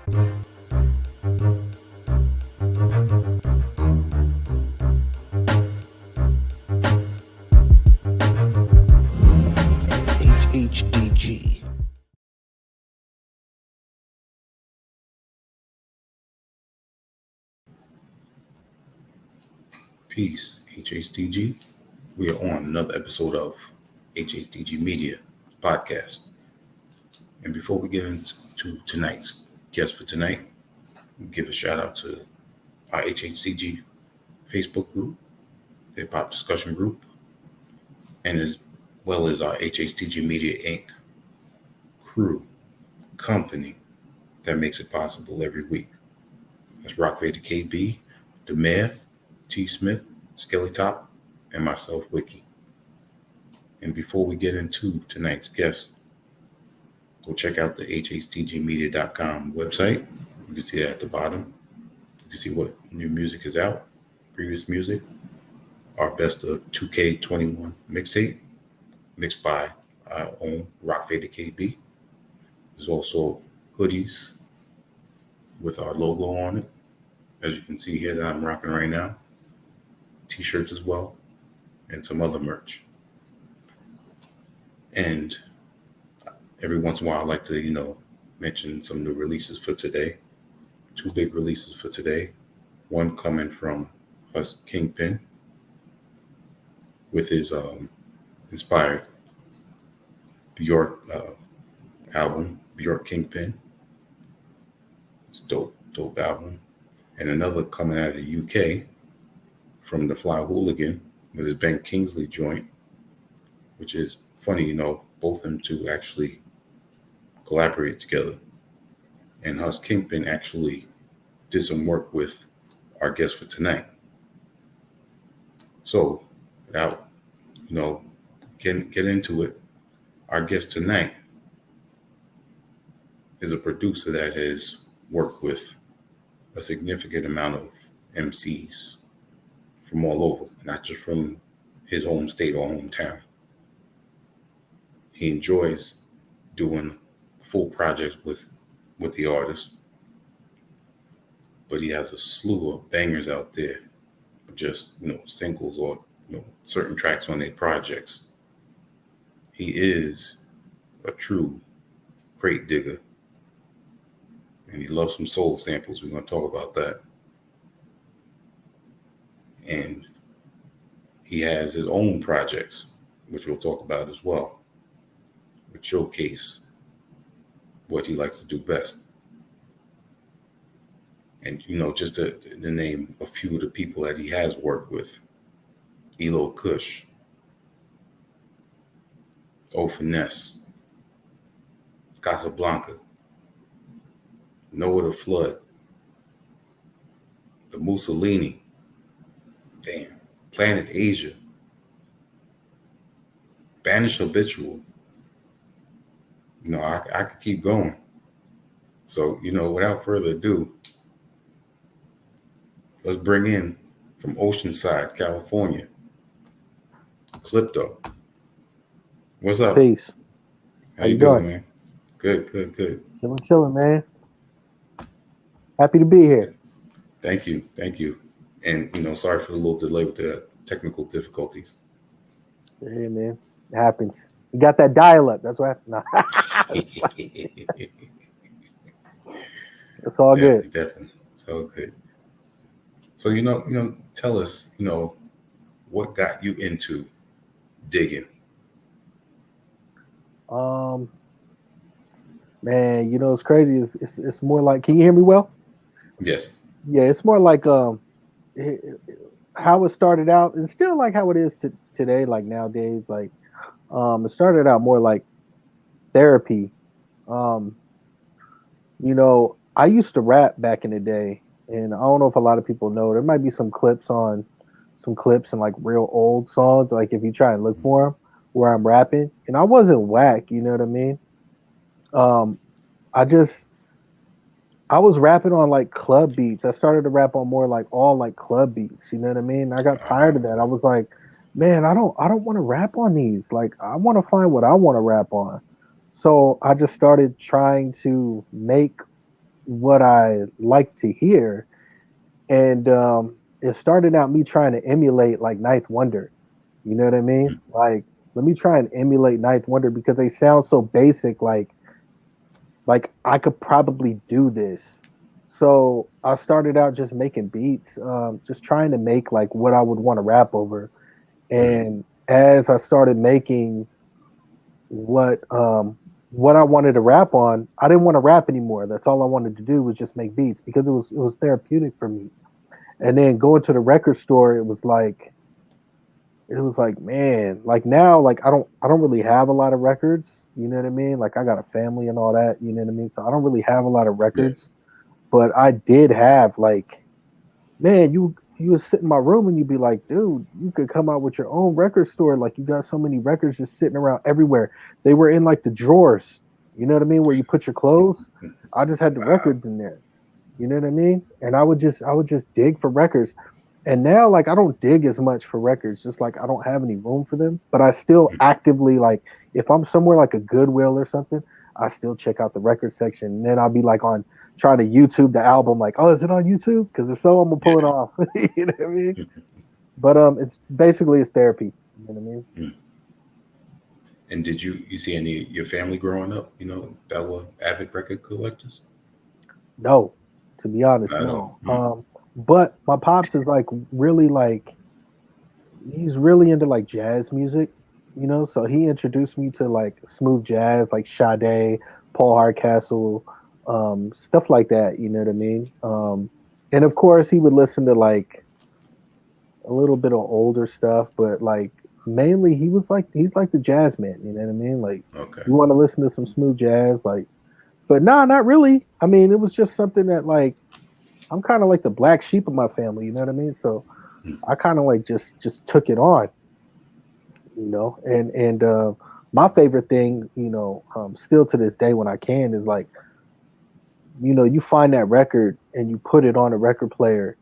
HHDG. Peace, HHDG. We are on another episode of HHDG Media Podcast. And before we get into tonight's guest for tonight, we'll give a shout out to our HHDG Facebook group, the Hip Hop Discussion Group, and as well as our HHDG Media Inc. crew, company that makes it possible every week. That's Rock Vader KB, The Mayor, T. Smith, Skelly Top, and myself, Wiki. And before we get into tonight's guest, go check out the hhtgmedia.com website. You can see that at the bottom. You can see what new music is out, previous music, our best of 2K21 mixtape, mixed by our own Rock Vader KB. There's also hoodies with our logo on it, as you can see here that I'm rocking right now. T-shirts as well, and some other merch. And every once in a while, I like to, mention some new releases for today. 2 big releases for today. One coming from us, Kingpin, with his inspired Bjork album, Bjork Kingpin. It's dope album. And another coming out of the UK from the Fly Hooligan with his Ben Kingsley joint, which is funny, both them two actually collaborate together. And Hus Kingpin actually did some work with our guest for tonight. So without, get into it, our guest tonight is a producer that has worked with a significant amount of MCs from all over, not just from his home state or hometown. He enjoys doing full projects with the artist, but he has a slew of bangers out there, just singles or certain tracks on their projects. He is a true crate digger, and he loves some soul samples. We're going to talk about that. And he has his own projects, which we'll talk about as well, which showcase what he likes to do best. And, just to name a few of the people that he has worked with: Elo Kush, O Finesse, Casablanca, Noah the Flood, the Mussolini, Planet Asia, Banish Habitual. I could keep going. So, without further ado, let's bring in from Oceanside, California, Clypto. What's up? Peace. How you doing, man? Good. Chilling, man. Happy to be here. Thank you. And, sorry for the little delay with the technical difficulties. Hey, man. It happens. You got that dial-up. That's what happened. It's all good. Definitely. It's all good. So, tell us, what got you into digging? Man, it's crazy. It's more like, can you hear me well? Yes. Yeah, it's more like how it started out, and still like how it is today, like nowadays. Like, it started out more like therapy. I used to rap back in the day, and I don't know if a lot of people know. There might be some clips and like real old songs, like if you try and look for them, where I'm rapping, and I wasn't whack. You know what I mean? I was rapping on like club beats. I started to rap on more like all like club beats. You know what I mean? I got tired of that. I was like, man, I don't want to rap on these. Like, I want to find what I want to rap on. So I just started trying to make what I like to hear, and it started out me trying to emulate like Ninth Wonder. You know what I mean? Like, let me try and emulate Ninth Wonder because they sound so basic. Like I could probably do this. So I started out just making beats, just trying to make like what I would want to rap over. Mm. And as I started making what I wanted to rap on, I didn't want to rap anymore. That's all I wanted to do was just make beats because it was therapeutic for me. And then going to the record store, it was like man, like now, like I don't really have a lot of records. You know what I mean? Like I got a family and all that. You know what I mean? So I don't really have a lot of Yeah. records, but I did have like, man, you would sit in my room and you'd be like, dude, you could come out with your own record store. Like you got so many records just sitting around everywhere. They were in like the drawers. You know what I mean? Where you put your clothes. I just had the Wow. records in there. You know what I mean? And I would just dig for records. And now like I don't dig as much for records, just like I don't have any room for them. But I still actively like if I'm somewhere like a Goodwill or something, I still check out the record section. And then I'll be like on trying to YouTube the album, like, oh, is it on YouTube? Because if so, I'm gonna pull it Yeah. off. You know what I mean? But it's basically it's therapy. You know what I mean? Mm. And did you see any of your family growing up? That were avid record collectors. No, to be honest, Not at all. no. But my pops is like really like he's really into like jazz music, you know. So he introduced me to like smooth jazz, like Sade, Paul Hardcastle, stuff like that. You know what I mean? And of course, he would listen to like a little bit of older stuff, but like mainly he's like the jazz man. You know what I mean? Like Okay. you want to listen to some smooth jazz, like, but nah, not really. I mean, it was just something that like I'm kind of like the black sheep of my family. You know what I mean? So Mm. I kind of like just took it on, you know. And my favorite thing, you know, still to this day when I can is like, you know, you find that record and you put it on a record player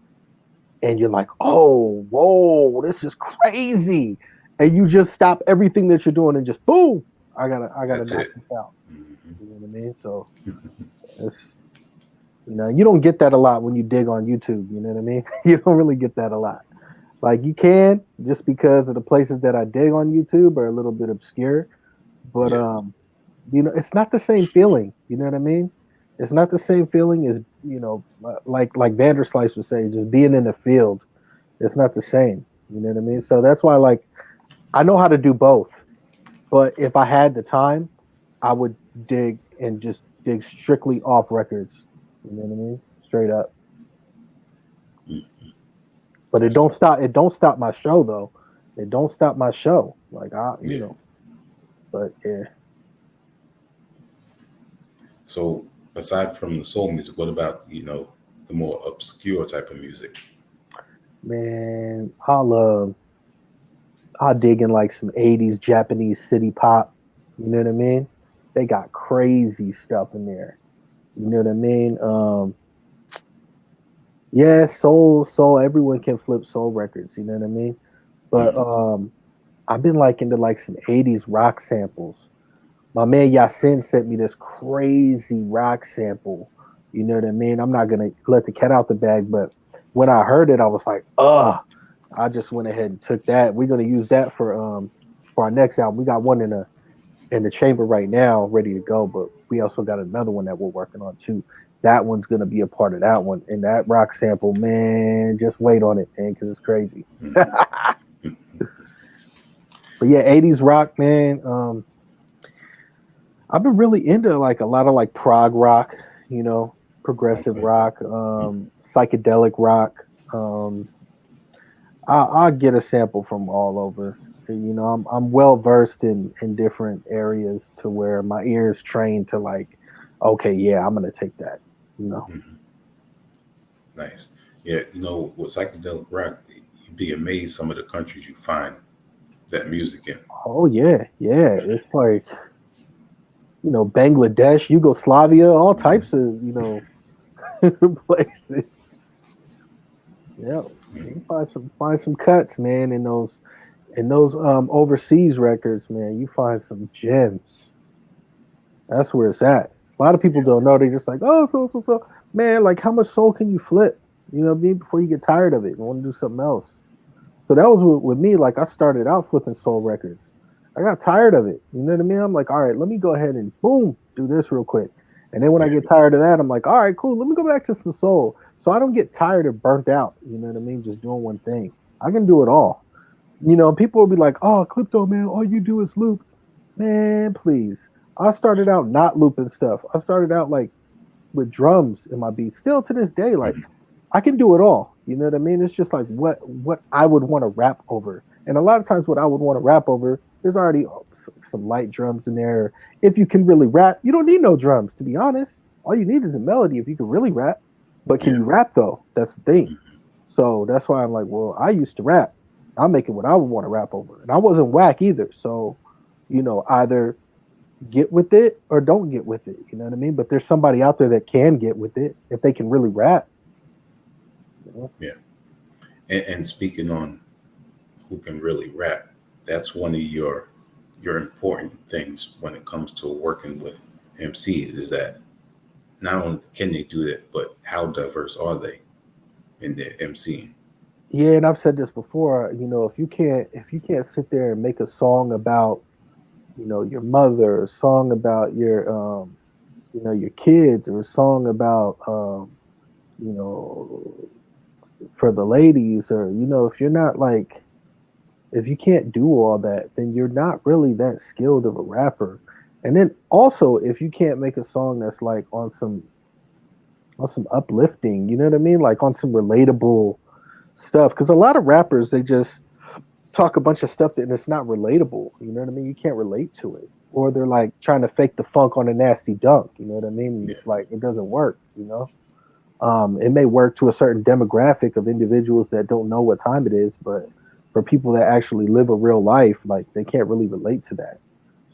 and you're like, oh, whoa, this is crazy, and you just stop everything that you're doing and just boom, I gotta That's knock it. this out. Hmm. You know what I mean? So it's, you know, you don't get that a lot when you dig on YouTube. You know what I mean? You don't really get that a lot. Like you can just because of the places that I dig on YouTube are a little bit obscure, but Yeah. you know, it's not the same feeling. You know what I mean? It's not the same feeling as, you know, like Vanderslice would say, just being in the field. It's not the same. You know what I mean? So that's why like I know how to do both. But if I had the time, I would dig and just dig strictly off records. You know what I mean? Straight up. Mm. But That's dope. it don't stop my show though. It don't stop my show. Like I, you Yeah. know, but yeah. So aside from the soul music, what about the more obscure type of music? Man, I'll dig in like some 80s Japanese city pop. You know what I mean? They got crazy stuff in there. You know what I mean? Yeah, soul, everyone can flip soul records, you know what I mean? But Mm. I've been like into like some 80s rock samples. My man Yasin sent me this crazy rock sample. You know what I mean? I'm not gonna let the cat out the bag, but when I heard it, I was like, ugh. I just went ahead and took that. We're gonna use that for our next album. We got one in the chamber right now, ready to go, but we also got another one that we're working on too. That one's gonna be a part of that one. And that rock sample, man, just wait on it, man, because it's crazy. Mm. But yeah, 80s rock, man. I've been really into like a lot of like prog rock, you know, progressive Okay. rock, Mm. psychedelic rock. Um, I'll get a sample from all over. You know, I'm well versed in different areas to where my ears trained to like, okay, yeah, I'm gonna take that. You know. Mhm. Nice. Yeah, with psychedelic rock, you'd be amazed some of the countries you find that music in. Oh yeah, yeah. It's like, you know, Bangladesh, Yugoslavia, all types of, you know, places. Yeah, Mm. you find some cuts, man, in those overseas records, man. You find some gems. That's where it's at. A lot of people don't know. They just like, oh, so. Man, like how much soul can you flip? You know what I mean? Before you get tired of it and want to do something else. So that was with me. Like I started out flipping soul records. I got tired of it. You know what I mean? I'm like, all right, let me go ahead and boom, do this real quick. And then when I Yeah. get tired of that, I'm like, all right, cool. Let me go back to some soul. So I don't get tired or burnt out. You know what I mean? Just doing one thing. I can do it all. You know, people will be like, oh, Crypto, man, all you do is loop. Man, please. I started out not looping stuff. I started out like with drums in my beats. Still to this day, like Mhm. I can do it all. You know what I mean? It's just like what I would want to rap over. And a lot of times what I would want to rap over, there's already some light drums in there. If you can really rap, you don't need no drums, to be honest. All you need is a melody if you can really rap. But can Yeah. you rap though? That's the thing. Mhm. So that's why I'm like, well, I used to rap. I'm making what I would want to rap over. And I wasn't whack either. So, either get with it or don't get with it. You know what I mean? But there's somebody out there that can get with it if they can really rap. You know? Yeah. And speaking on who can really rap, that's one of your important things when it comes to working with MCs is that not only can they do that, but how diverse are they in their MCing? Yeah, and I've said this before. If you can't sit there and make a song about your mother, a song about your kids, or a song about you know for the ladies, or if you're not like if you can't do all that, then you're not really that skilled of a rapper. And then also, if you can't make a song that's like on some uplifting, you know what I mean, like on some relatable stuff, because a lot of rappers they just talk a bunch of stuff that it's not relatable. You know what I mean? You can't relate to it, or they're like trying to fake the funk on a nasty dunk. You know what I mean? And Yeah. it's like it doesn't work. It may work to a certain demographic of individuals that don't know what time it is, but for people that actually live a real life, like they can't really relate to that.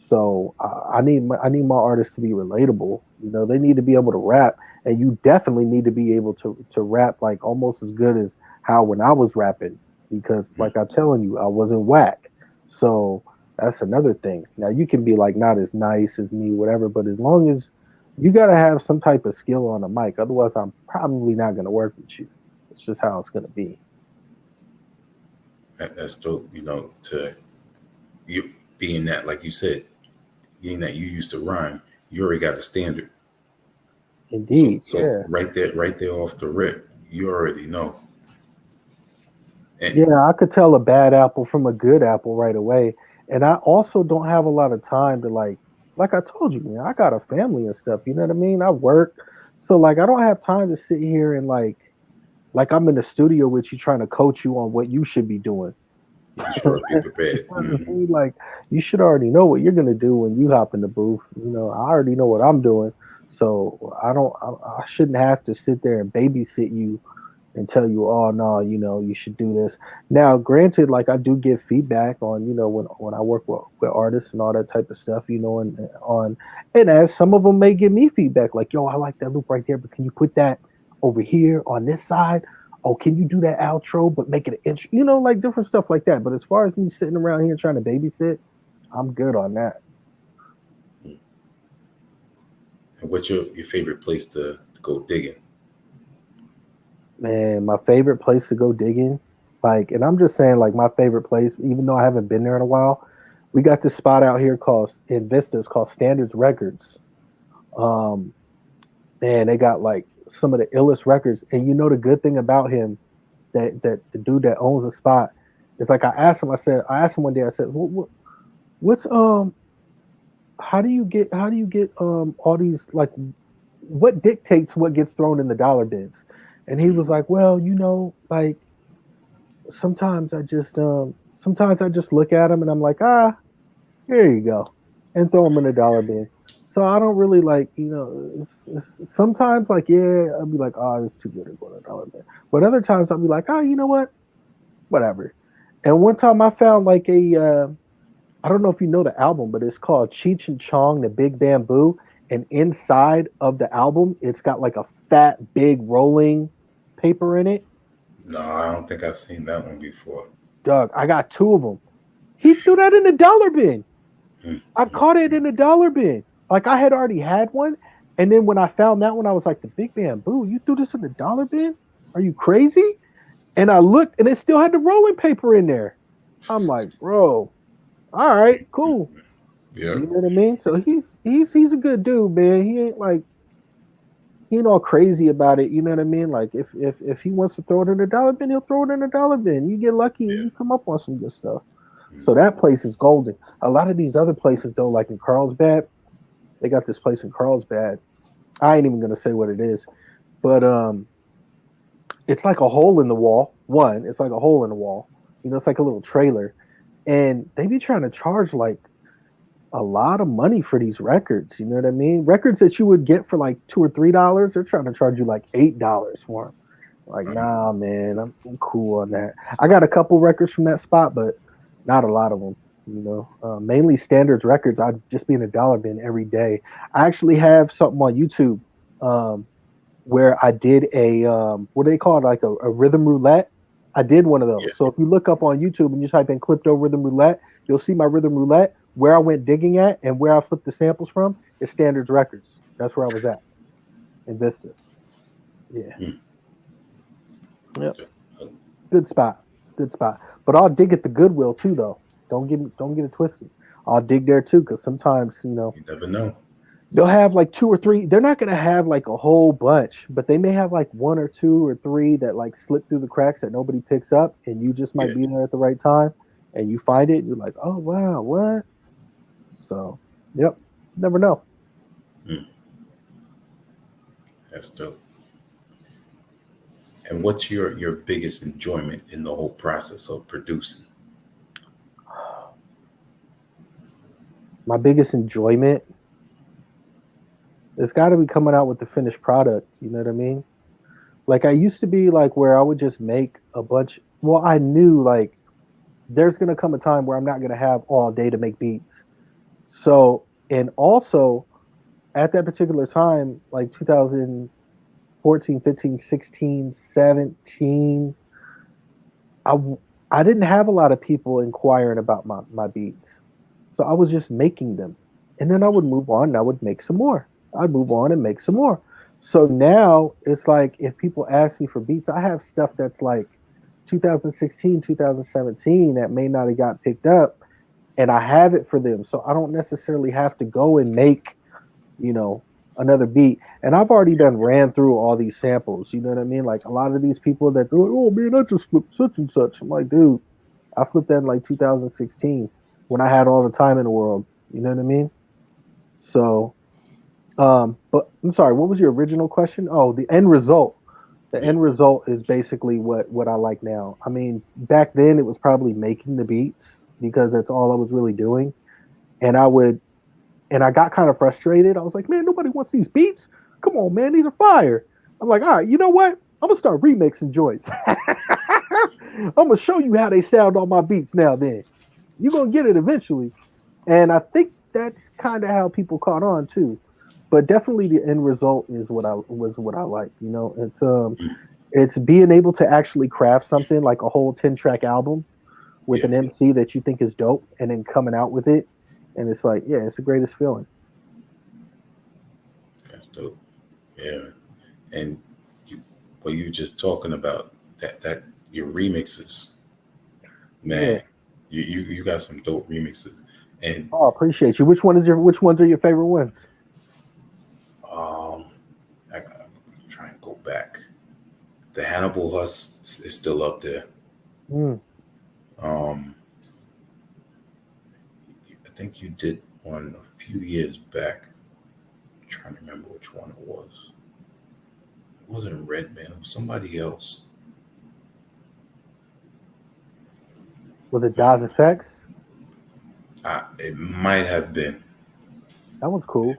So I need my artists to be relatable. They need to be able to rap, and you definitely need to be able to rap like almost as good as how when I was rapping, because Mhm. like I'm telling you, I wasn't whack. So that's another thing. Now you can be like not as nice as me, whatever, but as long as you got to have some type of skill on the mic. Otherwise, I'm probably not going to work with you. It's just how it's going to be. That's dope, to you being that, like you said, being that you used to rhyme, you already got a standard. So Indeed. so Yeah. right there off the rip, you already know. And Yeah. I could tell a bad apple from a good apple right away. And I also don't have a lot of time to like I told you, man, I got a family and stuff. You know what I mean? I work. So like I don't have time to sit here and like I'm in the studio with you trying to coach you on what you should be doing. you should already be You prepared. know what I mean? Like you should already know what you're gonna do when you hop in the booth. I already know what I'm doing, so I don't. I shouldn't have to sit there and babysit you and tell you, oh no, you should do this. Now, granted, like I do give feedback on, when I work with artists and all that type of stuff, and as some of them may give me feedback, like, yo, I like that loop right there, but can you put that over here on this side? Oh, can you do that outro, but make it an intro? Like different stuff like that. But as far as me sitting around here trying to babysit, I'm good on that. And what's your favorite place to go digging? Man, my favorite place to go digging, like, and I'm just saying, like, my favorite place, even though I haven't been there in a while, we got this spot out here called in Vistas called Standards Records. Um, Man, they got like some of the illest records, and the good thing about him, that the dude that owns the spot, is like I asked him one day, I said, what's how do you get all these like what dictates what gets thrown in the dollar bins? And he was Mhm. like, well, like sometimes I just look at them and I'm like, here you go, and throw them in the dollar bin. So I don't really like, sometimes like, yeah, I'll be like, oh, it's too good to go to the dollar bin. But other times I'll be like, oh, you know what, whatever. And one time I found like I don't know if you know the album, but it's called Cheech and Chong, the Big Bamboo. And inside of the album, it's got like a fat, big rolling paper in it. No, I don't think I've seen that one before. Doug, I got two of them. He threw that in the dollar bin. Mm, I mm, caught it mm. in the dollar bin. Like I had already had one, And then when I found that one, I was like, the Big Bamboo, you threw this in the dollar bin? Are you crazy? And I looked, and it still had the rolling paper in there. I'm like, bro, all right, cool. Yeah. You know what I mean? So he's a good dude, man. He ain't all crazy about it. You know what I mean? Like if he wants to throw it in the dollar bin, he'll throw it in the dollar bin. You get lucky and Yeah. you come up on some good stuff. Mm. So that place is golden. A lot of these other places though, like in Carlsbad, they got this place in Carlsbad. I ain't even gonna say what it is, but it's like a hole in the wall. One, it's like a hole in the wall. You know, it's like a little trailer, and they be trying to charge like a lot of money for these records. You know what I mean? Records that you would get for like $2 or $3, they're trying to charge you like $8 for them. Like, nah, man, I'm cool on that. I got a couple records from that spot, but not a lot of them. You know, mainly standards records. I'd just be in a dollar bin every day. I actually have something on YouTube um, where I did a what do they call it, like a rhythm roulette. I did one of Yeah. those. So if you look up on YouTube and you type in Crypto Rhythm Roulette, you'll see my rhythm roulette. Where I went digging at and where I flipped the samples from is Standards Records. That's where I was at in Vista. Yeah. Mm. Yep. Good spot. Good spot. But I'll dig at the Goodwill too, though. Don't get it twisted. I'll dig there too, because sometimes You never know. they'll have like two or three. They're not gonna have like a whole bunch, but they may have like one or two or three that like slip through the cracks that nobody picks up, and you just might Yeah. be there at the right time, and you find it, and you're like, oh wow, what? So, yep, never know. Mm. That's dope. And what's your biggest enjoyment in the whole process of producing? My biggest enjoyment, it's got to be coming out with the finished product. You know what I mean? Like I used to be like where I would just make a bunch. Well, I knew like there's gonna come a time where I'm not gonna have all day to make beats. So, and also at that particular time, like 2014, 15, 16, 17, I I didn't have a lot of people inquiring about my beats. So I was just making them. And then I would move on and I would make some more. I'd move on and make some more. So now it's like if people ask me for beats, I have stuff that's like 2016, 2017 that may not have got picked up, and I have it for them. So I don't necessarily have to go and make, you know, another beat. And I've already done ran through all these samples. You know what I mean? Like a lot of these people that go, oh man, I just flipped such and such. I'm like, dude, I flipped that in like 2016 when I had all the time in the world. You know what I mean? So, but I'm sorry, what was your original question? Oh, the end result. The Yeah. end result is basically what I like now. I mean, back then it was probably making the beats because that's all I was really doing. And I got kind of frustrated. I was like, man, nobody wants these beats. Come on, man, these are fire. I'm like, all right, you know what? I'm gonna start remixing joints. I'm gonna show you how they sound on my beats now. Then you're gonna get it eventually. And I think that's kind of how people caught on too. But definitely the end result is what I like. You know, Mm. it's being able to actually craft something like a whole 10-track album with Yeah. an MC that you think is dope, and then coming out with it, and it's like, yeah, it's the greatest feeling. That's dope. Yeah. And you, what you just talking about that your remixes, Yeah. man. You got some dope remixes. And Oh, appreciate you. Which ones are your favorite ones? um, I'm trying to go back. The Hannibal Huss is still up there. Mm. Um, I think you did one a few years back. I'm trying to remember which one it was. It wasn't Redman. It was somebody else. Was it Daz Effects? It might have been. That one's cool. It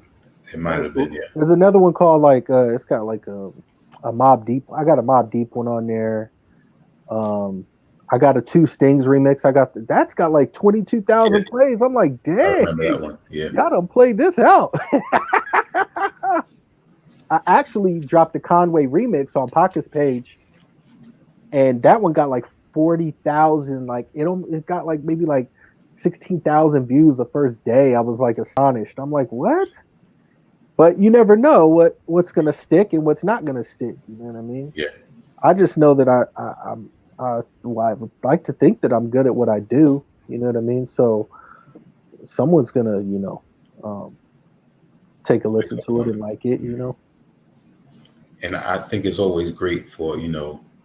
That might one's have cool. been. Yeah. There's another one called like it's got like a Mob Deep. I got a Mob Deep one on there. Um, I got a Two Stings remix. That's got like Yeah. 22,000 plays. I'm like, I dang, remember that one. Yeah. y'all done played this out. I actually dropped a Conway remix on Pocket's page, and that one got like 40,000. Like it got like maybe like 16,000 views the first day. I was like astonished. I'm like, what? But you never know what's gonna stick and what's not gonna stick. You know what I mean? Yeah. I just know that well, I would like to think that I'm good at what I do. You know what I mean? So someone's gonna, take a Pick listen up to it on and it. like it. Mhm. And I think it's always great for,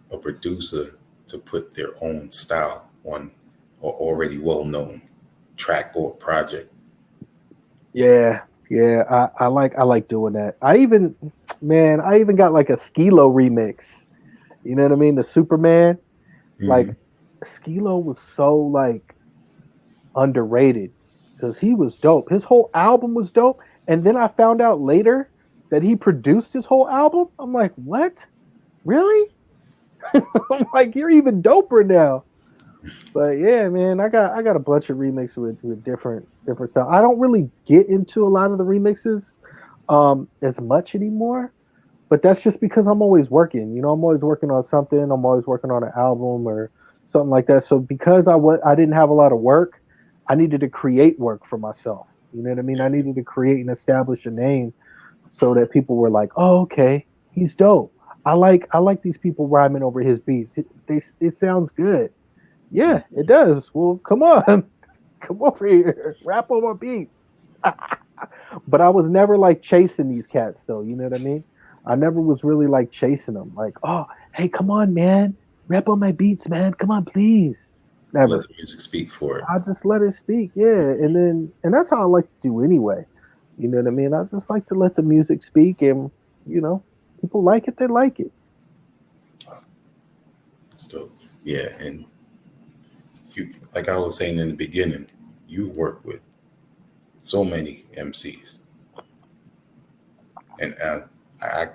a producer to put their own style on or already well known track or project. Yeah, yeah. I like doing that. I even got like a Skilo remix. You know what I mean? The Superman. Hmm. Like Skilo was so like underrated because he was dope. His whole album was dope. And then I found out later that he produced his whole album. I'm like, what? Really? I'm like, you're even doper now. But yeah, man, I got a bunch of remixes with different stuff. I don't really get into a lot of the remixes as much anymore. But that's just because I'm always working. I'm always working on something. I'm always working on an album or something like that. So because I didn't have a lot of work, I needed to create work for myself. You know what I mean? I needed to create and establish a name so that people were like, "Oh, okay, he's dope. I like these people rhyming over his beats. It sounds good. Yeah, it does. Well, come on, come over here, rap on my beats." But I was never like chasing these cats though. You know what I mean? I never was really like chasing them. Like, oh, hey, come on, man, rap on my beats, man. Come on, please. Let Never. the music speak for it. I just let it speak, yeah. And that's how I like to do anyway. You know what I mean? I just like to let the music speak, and people like it, they like it. So yeah, and you, like I was saying in the beginning, you work with so many MCs, and I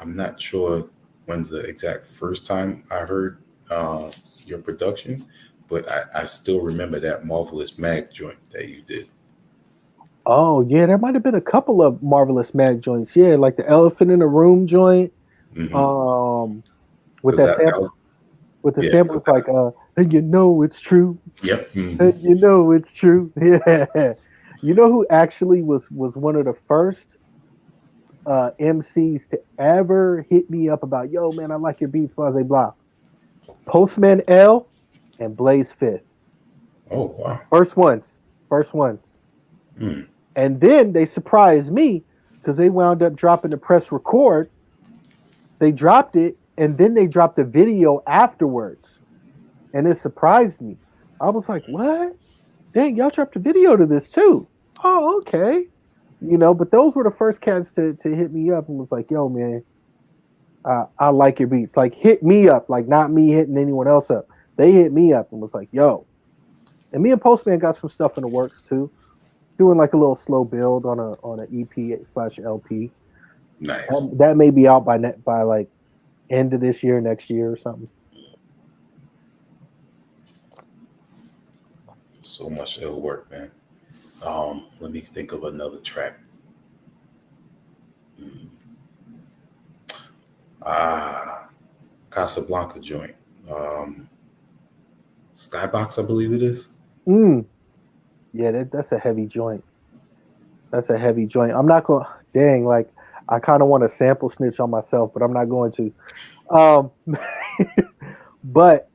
I'm not sure when's the exact first time I heard your production, but I still remember that marvelous mag joint that you did. Oh yeah, there might have been a couple of marvelous mag joints. Yeah, like the Elephant in the Room joint. Hmm. Um, with Because that that sample, was with the yeah, sample, because it's like, and you know it's true, yep. Hmm. and you know it's true. Yeah, you know who actually was one of the first MCs to ever hit me up about, yo man, I like your beats, blah blah blah. Postman L and Blaze Fifth, Oh wow. first ones, first ones. Mm. And then they surprised me because they wound up dropping the press record. They dropped it, and then they dropped the video afterwards, and it surprised me. I was like, "What? Dang, y'all dropped a video to this too? Oh, okay." But those were the first cats to hit me up and was like, "Yo, man, I like your beats." Like, hit me up, like not me hitting anyone else up. They hit me up and was like, "Yo." And me and Postman got some stuff in the works too, doing like a little slow build on an EP/LP. Nice. That may be out by like end of this year, next year or something. So much ill work, man. Let me think of another track. Mm. Ah, Casablanca Joint. Um, Skybox, I believe it is. Mm, yeah, that's a heavy joint. That's a heavy joint. I'm not going. Dang, like I kind of want to sample snitch on myself, but I'm not going to. Um, but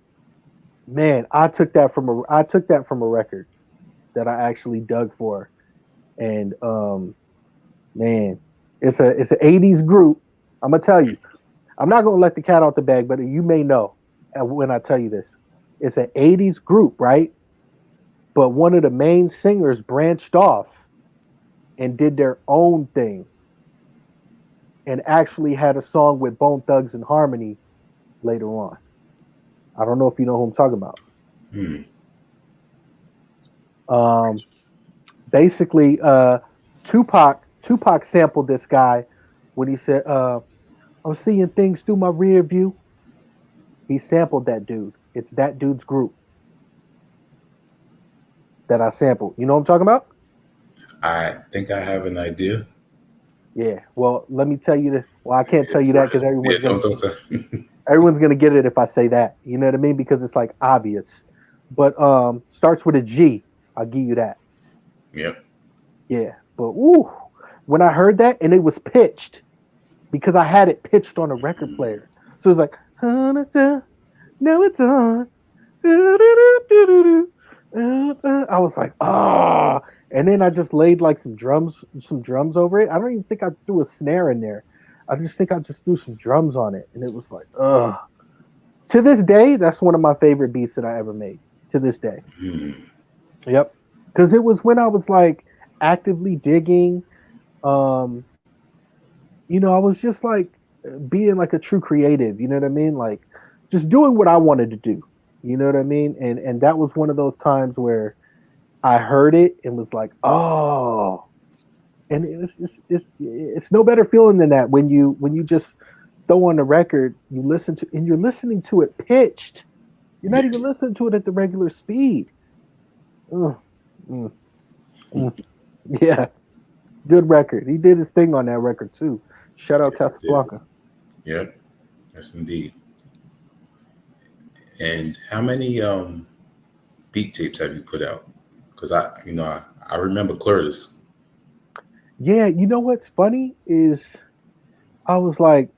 man, I took that from a record that I actually dug for, and man, it's an '80s group. I'm gonna tell you. I'm not gonna let the cat out the bag, but you may know when I tell you this. It's an '80s group, right? But one of the main singers branched off and did their own thing and actually had a song with Bone Thugs and Harmony later on. I don't know if you know who I'm talking about. Hmm. Um, basically, Tupac sampled this guy when he said, "I'm seeing things through my rear view." He sampled that dude. It's that dude's group that I sampled. You know what I'm talking about? I think I have an idea. Yeah. Well, let me tell you. Well, I can't tell you that because Yeah, everyone's gonna don't. everyone's gonna get it if I say that. You know what I mean? Because it's like obvious. But starts with a G. I'll give you that. Yep. Yeah. But ooh, when I heard that and it was pitched because I had it pitched on a record player. So it was like, now it's on. I was like, ah. And then I just laid like some drums over it. I don't even think I threw a snare in there. I just think I just threw some drums on it. And it was like, ugh. To this day, that's one of my favorite beats that I ever made. To this day. Yep. Because it was when I was like actively digging. I was just like being like a true creative, you know what I mean? Like just doing what I wanted to do. You know what I mean? And that was one of those times where I heard it and was like, oh. And it's no better feeling than that when you just throw on the record, you listen to and you're listening to it pitched. You're not even listening to it at the regular speed. Yeah. Good record. He did his thing on that record too. Shout out Casablanca. Yeah, yes indeed. And how many beat tapes have you put out? Because I remember Curtis. Yeah, you know what's funny is I was like,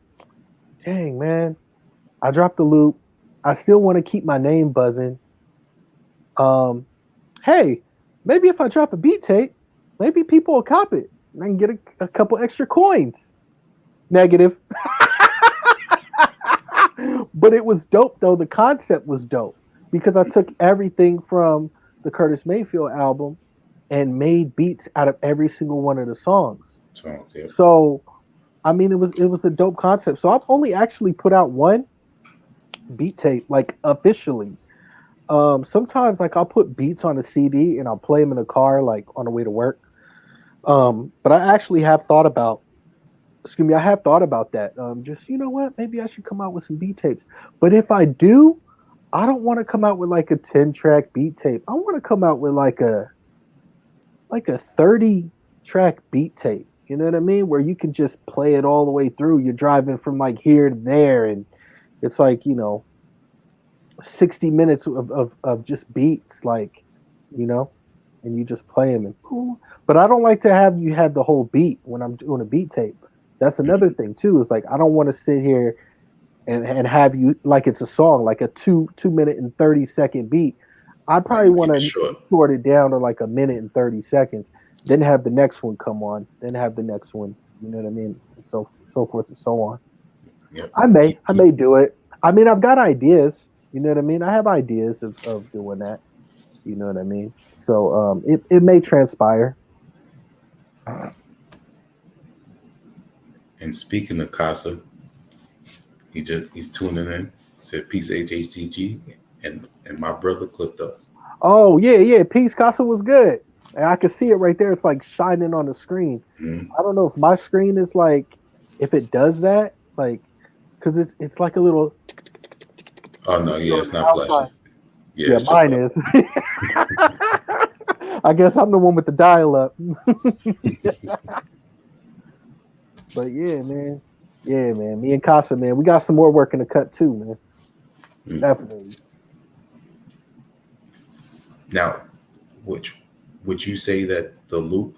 dang man, I dropped the loop. I still want to keep my name buzzing. Hey, maybe if I drop a beat tape, maybe people will cop it. And I can get a couple extra coins. Negative. But it was dope though. The concept was dope because I took everything from the Curtis Mayfield album and made beats out of every single one of the songs. Yeah. So, I mean, it was a dope concept. So I've only actually put out one beat tape, like officially. Sometimes like I'll put beats on a CD and I'll play them in the car, like on the way to work. But I actually have thought about. Excuse me, I have thought about that. Just you know what? Maybe I should come out with some beat tapes. But if I do, I don't want to come out with like a 10-track beat tape. I want to come out with like a 30-track beat tape. You know what I mean? Where you can just play it all the way through. You're driving from like here to there, and it's like 60 minutes of just beats, like and you just play them. But I don't like to have you have the whole beat when I'm doing a beat tape. That's another thing too. Is like I don't want to sit here and have you like it's a song, like a 2 minute and 30-second beat. I'd probably want to short it down to like a minute and 30 seconds, then have the next one come on, then have the next one. You know what I mean? So forth and so on. Yep. I may do it. I mean, I've got ideas. You know what I mean? I have ideas of doing that. You know what I mean? So it may transpire. And speaking of Casa, he's tuning in. Said peace HHDG and my brother Clypto. Oh yeah. Peace Casa was good. And I can see it right there. It's like shining on the screen. Mm-hmm. I don't know if my screen is like if it does that, like because it's like a little. Oh no, yeah, it's not flashing. Yeah, mine is. I guess I'm the one with the dial up. But yeah, man. Me and Casa, man, we got some more work in the cut too, man. Mm-hmm. Definitely. Now, would you say that the loop,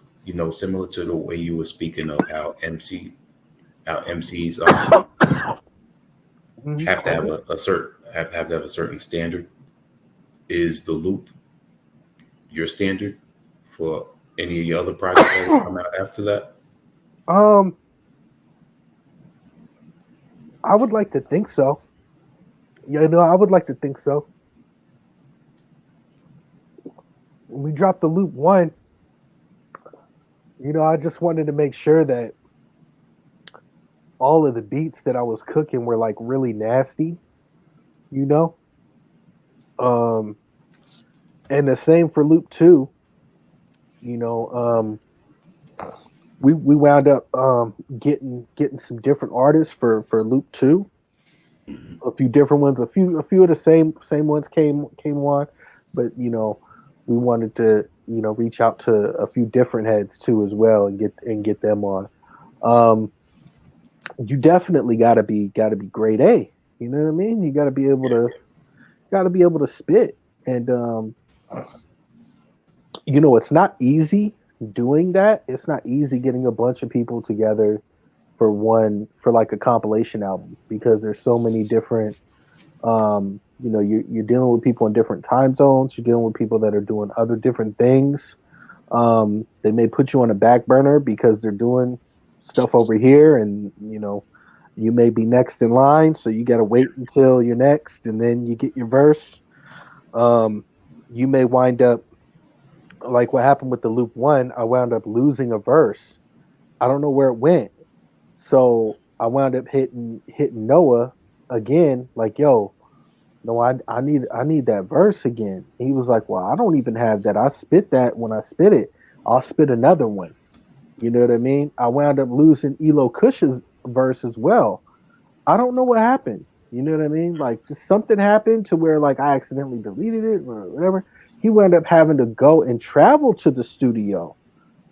similar to the way you were speaking of how MCs have to have a certain standard, is the loop your standard for any of your other projects that will come out after that? I would like to think so. I would like to think so. When we dropped the loop 1, I just wanted to make sure that all of the beats that I was cooking were like really nasty, and the same for loop 2. We wound up getting some different artists for loop 2. A few different ones, a few of the same ones came on, but we wanted to reach out to a few different heads too as well and get them on. You definitely gotta be grade A. You know what I mean? You gotta be able to spit, and it's not easy doing that, it's not easy getting a bunch of people together for like a compilation album because there's so many different you're dealing with people in different time zones, you're dealing with people that are doing other different things. They may put you on a back burner because they're doing stuff over here, and you may be next in line, so you got to wait until you're next, and then you get your verse. Um, you may wind up like what happened with the loop one. I wound up losing a verse. I don't know where it went, so I wound up hitting Noah again. Like, yo, no, I need that verse again. He was like, well, I don't even have that. I spit that when I spit it. I'll spit another one. You know what I mean? I wound up losing Elo Cush's verse as well. I don't know what happened. You know what I mean? Like just something happened to where like I accidentally deleted it or whatever. He wound up having to go and travel to the studio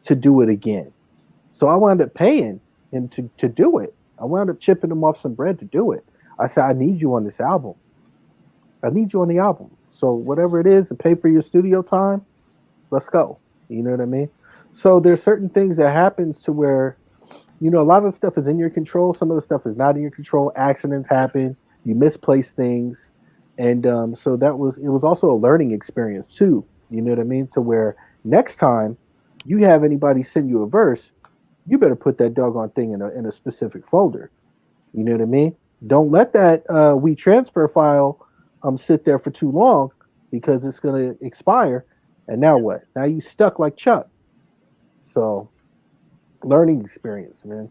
to do it again. So I wound up paying him to do it. I wound up chipping him off some bread to do it. I said, I need you on this album. I need you on the album. So whatever it is to pay for your studio time, let's go. You know what I mean? So there's certain things that happens to where a lot of the stuff is in your control. Some of the stuff is not in your control. Accidents happen. You misplace things, and so it was also a learning experience too. You know what I mean? To where next time you have anybody send you a verse, you better put that doggone thing in a specific folder. You know what I mean? Don't let that we transfer file sit there for too long because it's gonna expire. And now what? Now you stuck like Chuck. So learning experience, man.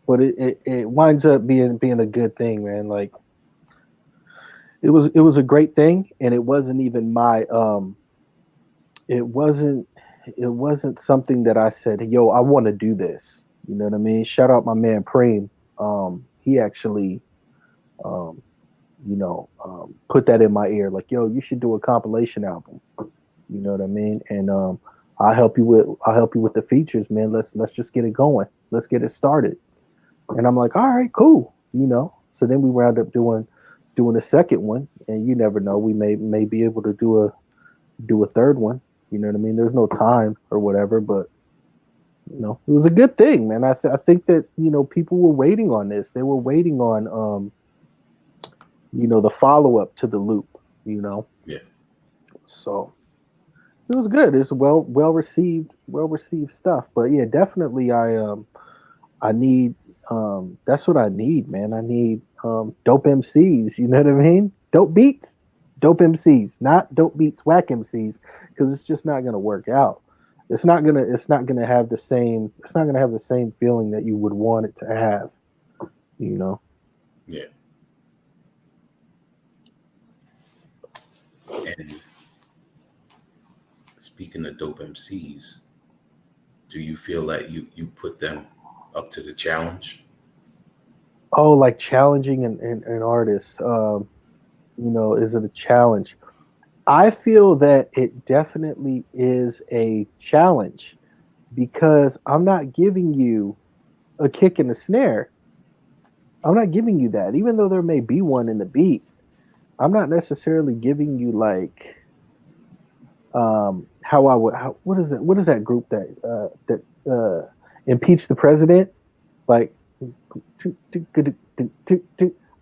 But it winds up being a good thing, man. Like it was a great thing, and it wasn't even my it wasn't it wasn't something that I said, yo, I want to do this. You know what I mean? Shout out my man Preem. He actually um, put that in my ear, like, yo, you should do a compilation album. You know what I mean? And I'll help you with the features, man. Let's just get it going. Let's get it started. And I'm like, all right, cool. So then we wound up doing a second one, and you never know, we may be able to do a third one. You know what I mean? There's no time or whatever, but it was a good thing, man. I think that people were waiting on this. They were waiting on the follow up to the loop. You know, Yeah. so it was good. It's well received stuff. But yeah, definitely I need that's what I need, man. I need dope MCs, you know what I mean? Dope beats, dope MCs, not dope beats, whack MCs, because it's just not gonna work out. It's not gonna have the same feeling that you would want it to have, you know. Yeah. And speaking of dope MCs, do you feel like you put them up to the challenge? Oh, like challenging an artist. Is it a challenge? I feel that it definitely is a challenge because I'm not giving you a kick and a snare. I'm not giving you that, even though there may be one in the beat. I'm not necessarily giving you like how I would. What is it? What is that group that impeach the president? Like,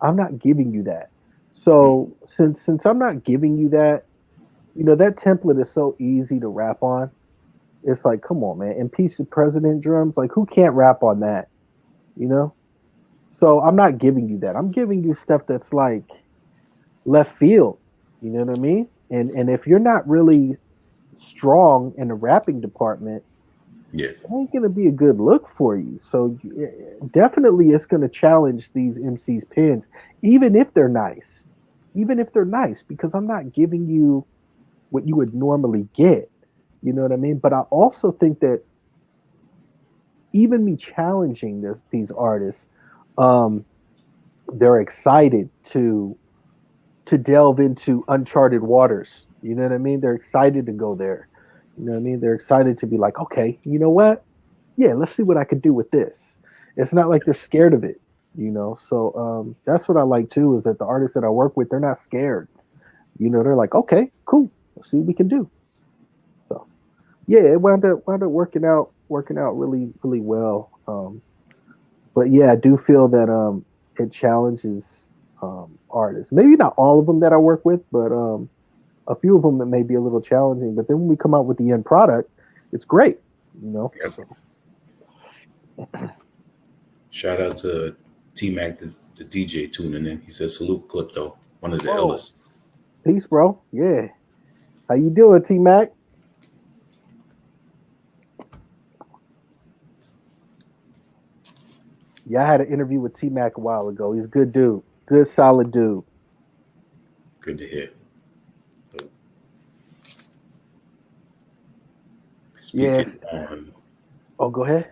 I'm not giving you that. Hmm. So since I'm not giving you that, that template is so easy to rap on. It's like, come on, man, impeach the president drums. Like, who can't rap on that? You know. So I'm not giving you that. I'm giving you stuff that's like left field. You know what I mean? And if you're not really strong in the rapping department, Yeah. it ain't gonna be a good look for you. So definitely, it's gonna challenge these MCs' pens, even if they're nice, because I'm not giving you what you would normally get. You know what I mean? But I also think that even me challenging these artists, um, they're excited to delve into uncharted waters. You know what I mean? They're excited to go there. You know what I mean? They're excited to be like, okay, you know what? Yeah, let's see what I could do with this. It's not like they're scared of it. So that's what I like too, is that the artists that I work with, they're not scared. They're like, okay, cool. Let's see what we can do. So yeah, it wound up working out really well. But yeah, I do feel that it challenges artists. Maybe not all of them that I work with, but a few of them that may be a little challenging. But then when we come out with the end product, it's great. You know. Yep. So Shout out to T Mac, the DJ tuning in. He says salute Clypto, one of the oh, illest. peace, bro. Yeah. How you doing, T Mac? Yeah, I had an interview with T Mac a while ago. He's a good dude. Good solid dude. Good to hear. Yeah. Speaking on, Oh, go ahead.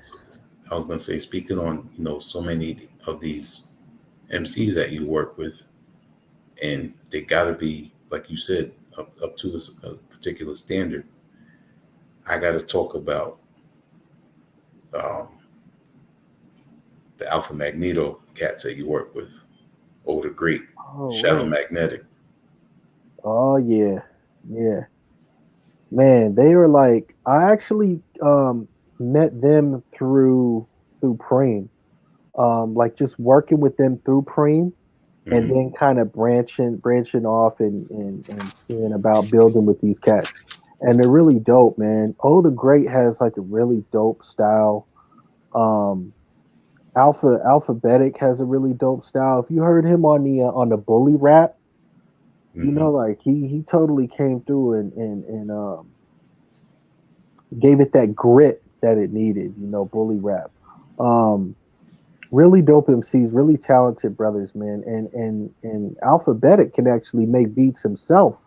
I was gonna say, speaking on, so many of these MCs that you work with, and they gotta be, like you said, up to a particular standard. I gotta talk about um, the Alpha Magneto cats that you work with. Oh, the great Oh, Shadow word. Magnetic. Oh yeah. Yeah. Man, they were like I actually met them through Preem. Like just working with them through Preem and Hmm. then kind of branching off and seeing about building with these cats. And they're really dope, man. Oh the Great has like a really dope style. Um Alphabetic has a really dope style. If you heard him on the bully rap, Hmm. like he totally came through and gave it that grit that it needed, bully rap. Um, really dope MCs, really talented brothers, man. And Alphabetic can actually make beats himself,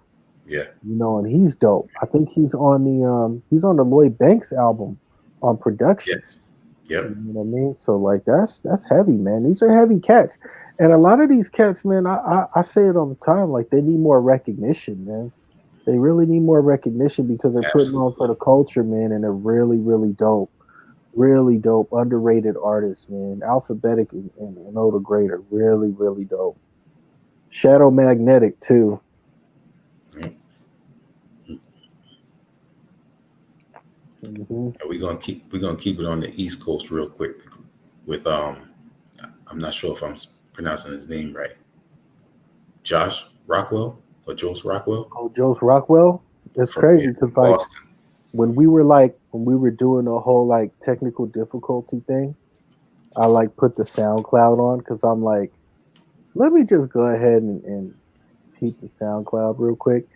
Yeah. and he's dope. I think he's on the Lloyd Banks album on production. Yes. You Yep. know what I mean? So like that's heavy, man. These are heavy cats. And a lot of these cats, man, I say it all the time, like they need more recognition, man. They really need more recognition because they're putting on for Absolutely. the culture, man, and they're really, really dope. Really dope, underrated artists, man. Alphabetic and Oda Great are really, really dope. Shadow Magnetic too. Mm. Hmm. We're gonna keep it on the East Coast real quick with I'm not sure if I'm pronouncing his name right. Josh Rockwell or Josh Rockwell Oh, Joe's Rockwell. It's from, yeah, crazy because from like Boston. when we were doing the whole like technical difficulty thing, I like put the SoundCloud on because I'm like, let me just go ahead and peep the SoundCloud real quick,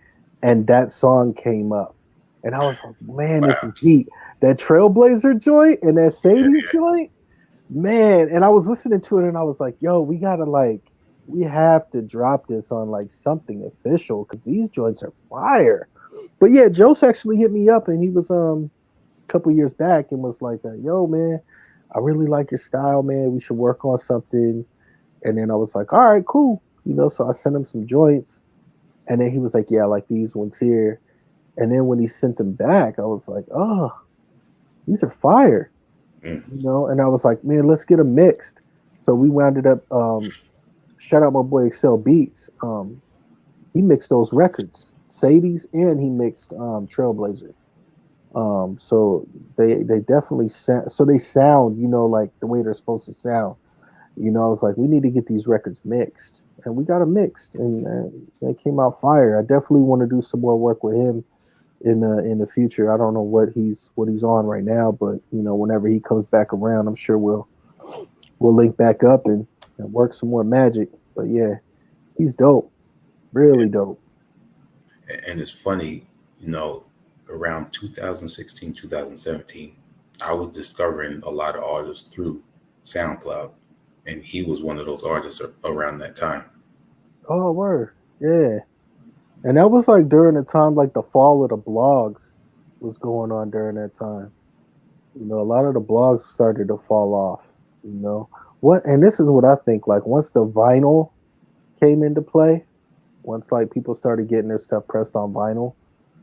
and that song came up, and I was like, man, this Wow. is heat. That Trailblazer joint and that Sadie's joint, man. And I was listening to it, and I was like, yo, we have to drop this on like something official because these joints are fire. But yeah, Jose actually hit me up, and he was a couple years back and was like, yo, man, I really like your style, man. We should work on something. And then I was like, all right, cool. So I sent him some joints, and then he was like, yeah, I like these ones here. And then when he sent them back, I was like, oh, these are fire. Mm. And I was like, man, let's get them mixed. So we wound up, shout out my boy Excel Beats. He mixed those records, Sadie's, and he mixed Trailblazer. So they definitely sound, so they sound, like the way they're supposed to sound. I was like, we need to get these records mixed, and we got them mixed, and they came out fire. I definitely want to do some more work with him in the future. I don't know what he's on right now, but whenever he comes back around, I'm sure we'll link back up and work some more magic. But yeah, he's dope, Yeah. really dope. And it's funny, you know, around 2016, 2017, I was discovering a lot of artists through SoundCloud, and he was one of those artists around that time. Oh, word, yeah. And that was like during the time like the fall of the blogs was going on during that time. A lot of the blogs started to fall off. You know what? And this is what I think. Like once the vinyl came into play, once like people started getting their stuff pressed on vinyl,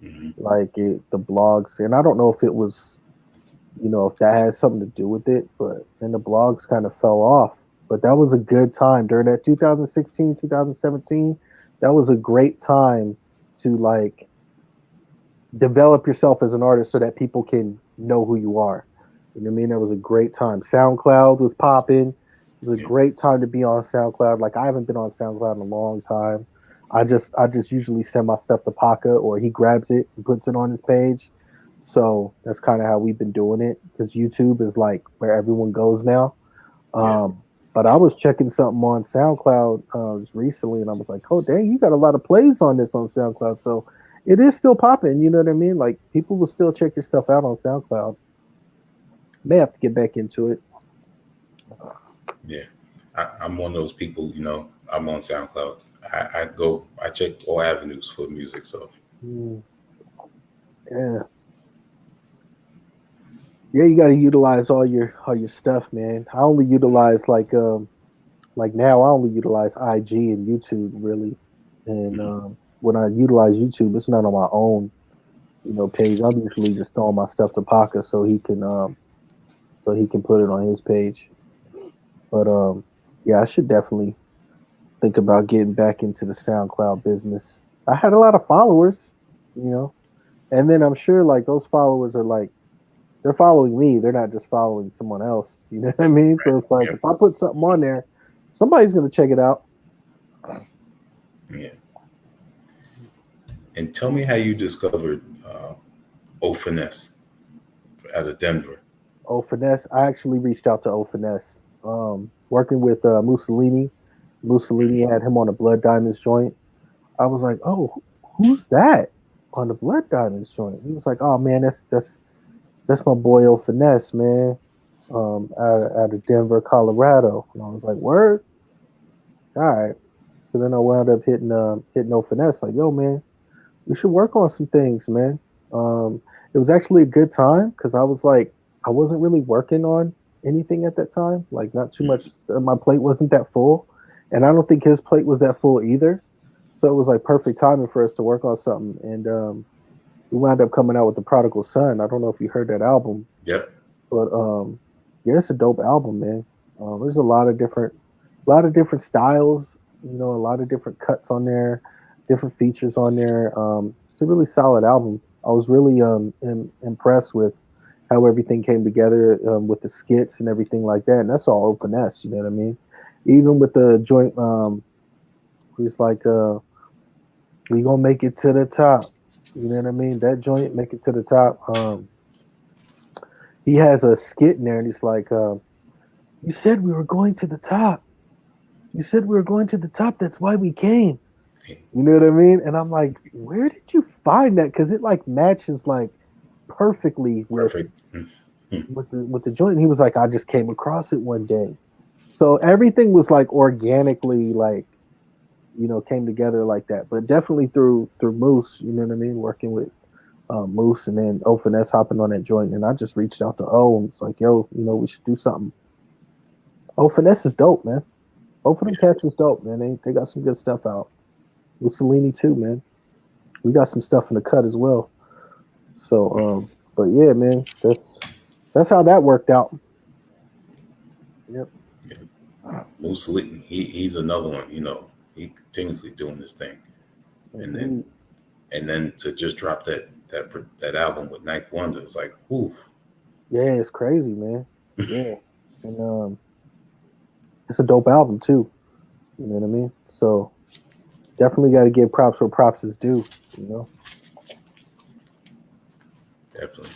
Hmm. like the blogs, and I don't know if it was, if that has something to do with it, but then the blogs kind of fell off. But that was a good time during that 2016, 2017. That was a great time to like develop yourself as an artist so that people can know who you are. You know what I mean? That was a great time. SoundCloud was popping. It was a Yeah. great time to be on SoundCloud. Like I haven't been on SoundCloud in a long time. I just usually send my stuff to Paka or he grabs it and puts it on his page. So that's kind of how we've been doing it because YouTube is like where everyone goes now. Yeah. Um, but I was checking something on SoundCloud just recently, and I was like, "Oh, dang, you got a lot of plays on this on SoundCloud." So it is still popping. You know what I mean? Like people will still check your stuff out on SoundCloud. May have to get back into it. Yeah. I'm one of those people, I'm on SoundCloud. I check all avenues for music. So, Mm, yeah, yeah. You got to utilize all your stuff, man. I only utilize like now. I only utilize IG and YouTube really, and mhm. when I utilize YouTube, it's not on my own page. I'm usually just throwing my stuff to Paka so he can put it on his page. But yeah, I should definitely think about getting back into the SoundCloud business. I had a lot of followers, you know, and then I'm sure like those followers are like they're following me. They're not just following someone else. You know what I mean? So it's like Yeah. if I put something on there, somebody's gonna check it out. Yeah. And tell me how you discovered O Finesse out of Denver. Oh, finesse! I actually reached out to O Finesse, working with Mussolini. Mussolini Mhm. had him on a Blood Diamonds joint. I was like, "Oh, who's that on the Blood Diamonds joint?" He was like, "Oh man, that's my boy O Finesse, man, out of Denver, Colorado." And I was like, "Word, all right." So then I wound up hitting O Finesse, like, "Yo, man, we should work on some things, man." It was actually a good time because I was like, I wasn't really working on anything at that time, like not too much. My plate wasn't that full, and I don't think his plate was that full either. So it was like perfect timing for us to work on something, and we wound up coming out with the Prodigal Son. I don't know if you heard that album, Yep. but yeah, it's a dope album, man. There's a lot of different styles, a lot of different cuts on there, different features on there. It's a really solid album. I was really impressed with how everything came together with the skits and everything like that. And that's all open S, you know what I mean? Even with the joint, he's like, "We gonna make it to the top." You know what I mean? That joint, make it to the top. He has a skit in there, and he's like, "You said we were going to the top. You said we were going to the top. That's why we came." You know what I mean? And I'm like, "Where did you find that?" Because it like matches like perfectly with Perfect. Mhm. with the joint. And he was like, "I just came across it one day." So everything was like organically like came together like that. But definitely through Moose, you know what I mean, working with Moose and then O Finesse hopping on that joint. And I just reached out to O and it's like, "Yo, we should do something." O Finesse is dope, man. Both of them Yeah. cats is dope, man. They got some good stuff out. Mussolini too, man. We got some stuff in the cut as well. So, but yeah, man, that's how that worked out. Yep. Yeah. Mussolini, he's another one. He continuously doing this thing, and then Mhm. and then to just drop that album with Ninth Wonder, it was like, ooh. Yeah, it's crazy, man. Yeah, and it's a dope album too. You know what I mean? So definitely got to give props where props is due. You know. Definitely.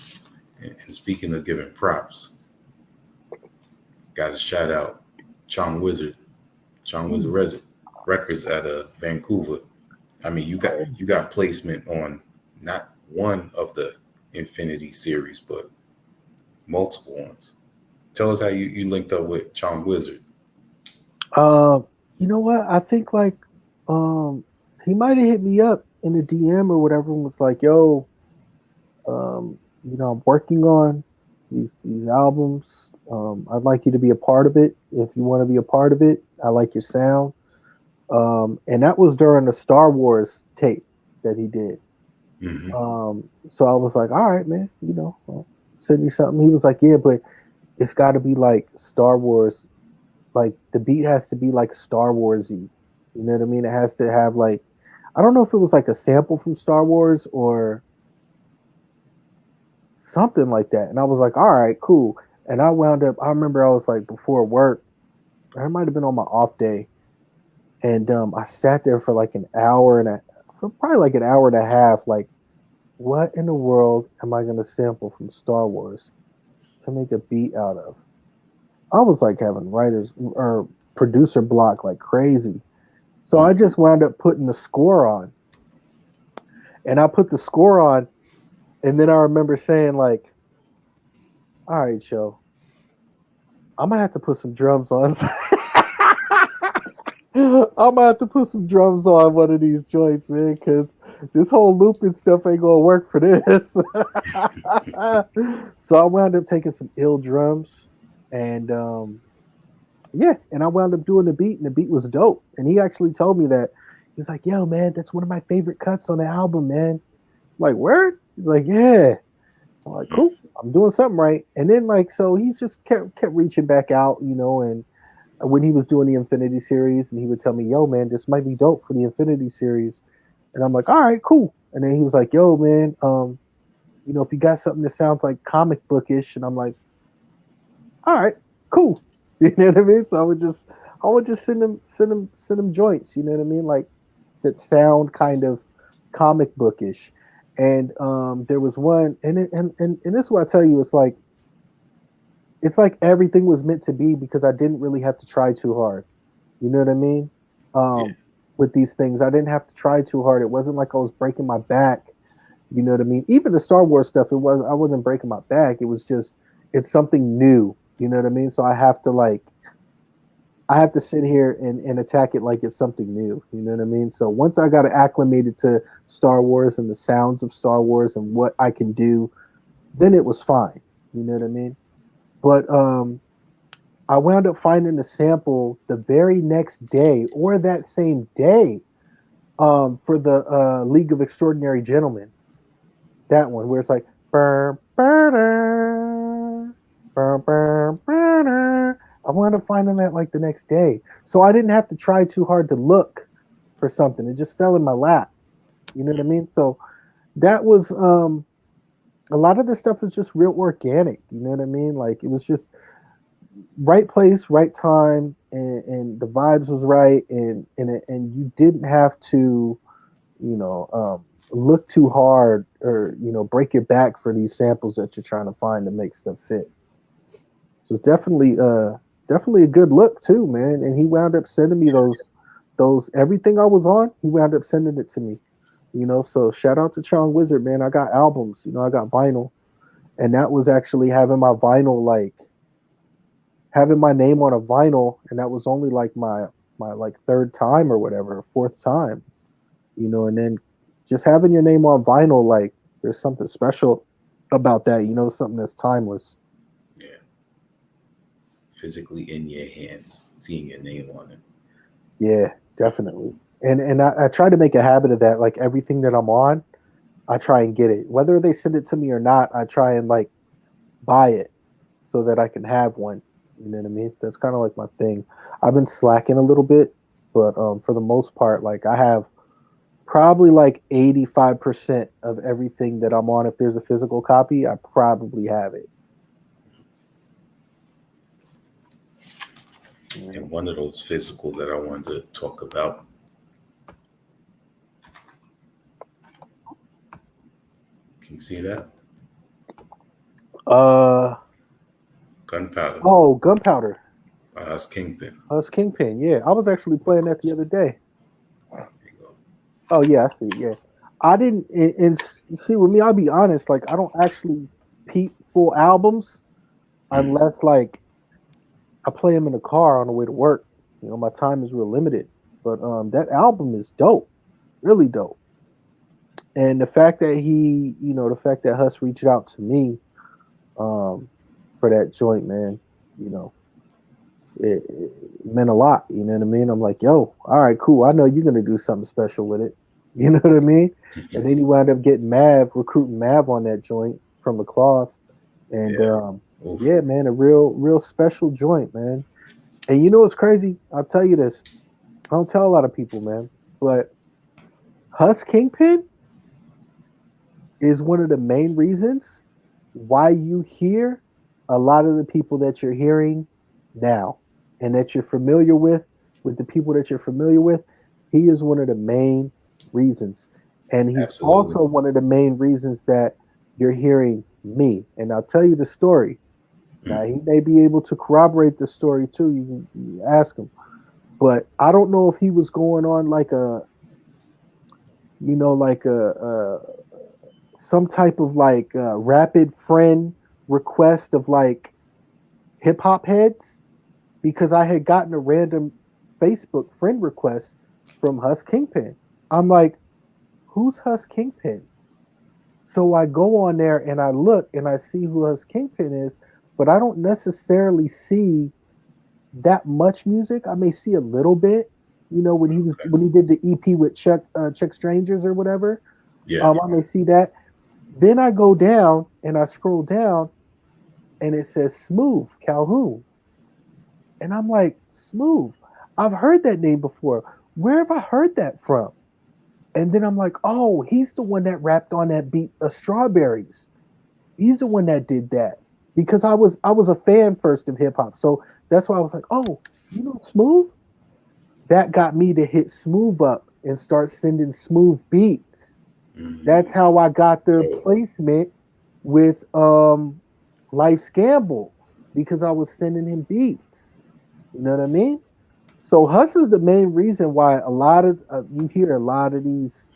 And speaking of giving props, got to shout out Chong Wizard, Chong Wizard Hmm. Records out of Vancouver. I mean, you got Oh, you got placement on not one of the Infinity series, but multiple ones. Tell us how you linked up with Chong Wizard. you know what? I think like um he might have hit me up in a DM or whatever and was like, "Yo, I'm working on these albums. I'd like you to be a part of it. If you want to be a part of it, I like your sound." And that was during the Star Wars tape that he did. Hmm. So I was like, "All right, man, I'll send you something." He was like, "Yeah, but it's got to be like Star Wars. Like the beat has to be like Star Warsy. You know what I mean? It has to have like I don't know if it was like a sample from Star Wars something like that. And I was like, all right, cool. And I wound up. I remember I was like before work. I might have been on my off day, and I sat there for like an hour and for probably like an hour and a half. Like, what in the world am I gonna sample from Star Wars to make a beat out of? I was like having writers or producer block like crazy. So I just wound up putting the score on, and I put the score on, and then I remember saying like, "All right, Joe, I'm gonna have to put some drums on." I'm gonna have to put some drums on one of these joints, man, because this whole looping stuff ain't gonna work for this. So I wound up taking some ill drums, and yeah, and I wound up doing the beat, and the beat was dope. And he actually told me that he's like, "Yo, man, that's one of my favorite cuts on the album, man." I'm like, word? He's like, "Yeah." I'm like, "Cool, I'm doing something right." And then like, so he's just kept reaching back out, and when he was doing the Infinity series, and he would tell me, "Yo, man, this might be dope for the Infinity series," and I'm like, "All right, cool." And then he was like, "Yo, man, if you got something that sounds like comic bookish," and I'm like, "All right, cool." You know what I mean? So I would just send him joints. You know what I mean? Like that sound kind of comic bookish. And there was one, and this is what I tell you, it's like everything was meant to be because I didn't really have to try too hard. You know what I mean? Yeah. With these things, I didn't have to try too hard. It wasn't like I was breaking my back. You know what I mean? Even the Star Wars stuff, I wasn't breaking my back. It was just it's something new. You know what I mean? So I have to sit here and attack it like it's something new. You know what I mean? So once I got acclimated to Star Wars and the sounds of Star Wars and what I can do, then it was fine. You know what I mean? But I wound up finding the sample the very next day or that same day for the League of Extraordinary Gentlemen. That one where it's like burr, burr, burr, burr, burr. I wound up finding that like the next day, so I didn't have to try too hard to look for something. It just fell in my lap. You know what I mean? So that was a lot of this stuff was just real organic. You know what I mean? Like it was just right place, right time, and the vibes was right, and you didn't have to, look too hard or break your back for these samples that you're trying to find to make stuff fit. So it's definitely a good look too, man. And he wound up sending me those everything I was on. He wound up sending it to me. So shout out to Chong Wizard, man. I got albums. I got vinyl, and that was actually having my name on a vinyl, and that was only like my like third time or whatever, fourth time. And then just having your name on vinyl, like there's something special about that. Something that's timeless. Yeah. Physically in your hands, seeing your name on it. Yeah, definitely. And I try to make a habit of that. Like everything that I'm on, I try and get it. Whether they send it to me or not, I try and like buy it so that I can have one. You know what I mean? That's kind of like my thing. I've been slacking a little bit, but for the most part, like I have probably like 85% of everything that I'm on. If there's a physical copy, I probably have it. And one of those physicals that I wanted to talk about. Can you see that? Uh Gunpowder oh, Gunpowder. by us Kingpin. It's Kingpin. Yeah, I was actually playing that the other day. There you go. Oh yeah, I see. Yeah, I didn't. See, with me, I'll be honest. Like, I don't actually peep full albums unless like I play them in the car on the way to work. My time is real limited. But that album is dope, really dope. And the fact that Huss reached out to me for that joint, man, you know, it meant a lot. You know what I mean? I'm like, yo, all right, cool. I know you're gonna do something special with it. You know what I mean? And then he wound up getting recruiting Mav on that joint from the cloth. And Yeah. yeah, man, a real special joint, man. And you know what's crazy? I'll tell you this. I don't tell a lot of people, man, but Huss Kingpin is one of the main reasons why you hear a lot of the people that you're hearing now and that you're familiar with the people that you're familiar with, he is one of the main reasons. And he's Absolutely. also one of the main reasons that you're hearing me. And I'll tell you the story. Now, Mm. he may be able to corroborate the story too. You ask him. But I don't know if he was going on like a, like a some type of like rapid friend request of like hip hop heads because I had gotten a random Facebook friend request from Hus Kingpin. I'm like, who's Hus Kingpin? So I go on there and I look and I see who Hus Kingpin is, but I don't necessarily see that much music. I may see a little bit, Okay. when he did the EP with Check Strangers or whatever. Yeah. I may see that. Then I go down and I scroll down and it says Smooth Calhoun. And I'm like, Smooth. I've heard that name before. Where have I heard that from? And then I'm like, oh, he's the one that rapped on that beat of Strawberries. He's the one that did that. Because I was a fan first of hip hop. So that's why I was like, oh, Smooth? That got me to hit Smooth up and start sending Smooth beats. That's Mm. how I got the So, placement with Life's Gamble because I was sending him beats. You know what I mean? So Huss is the main reason why a lot of you hear a lot of these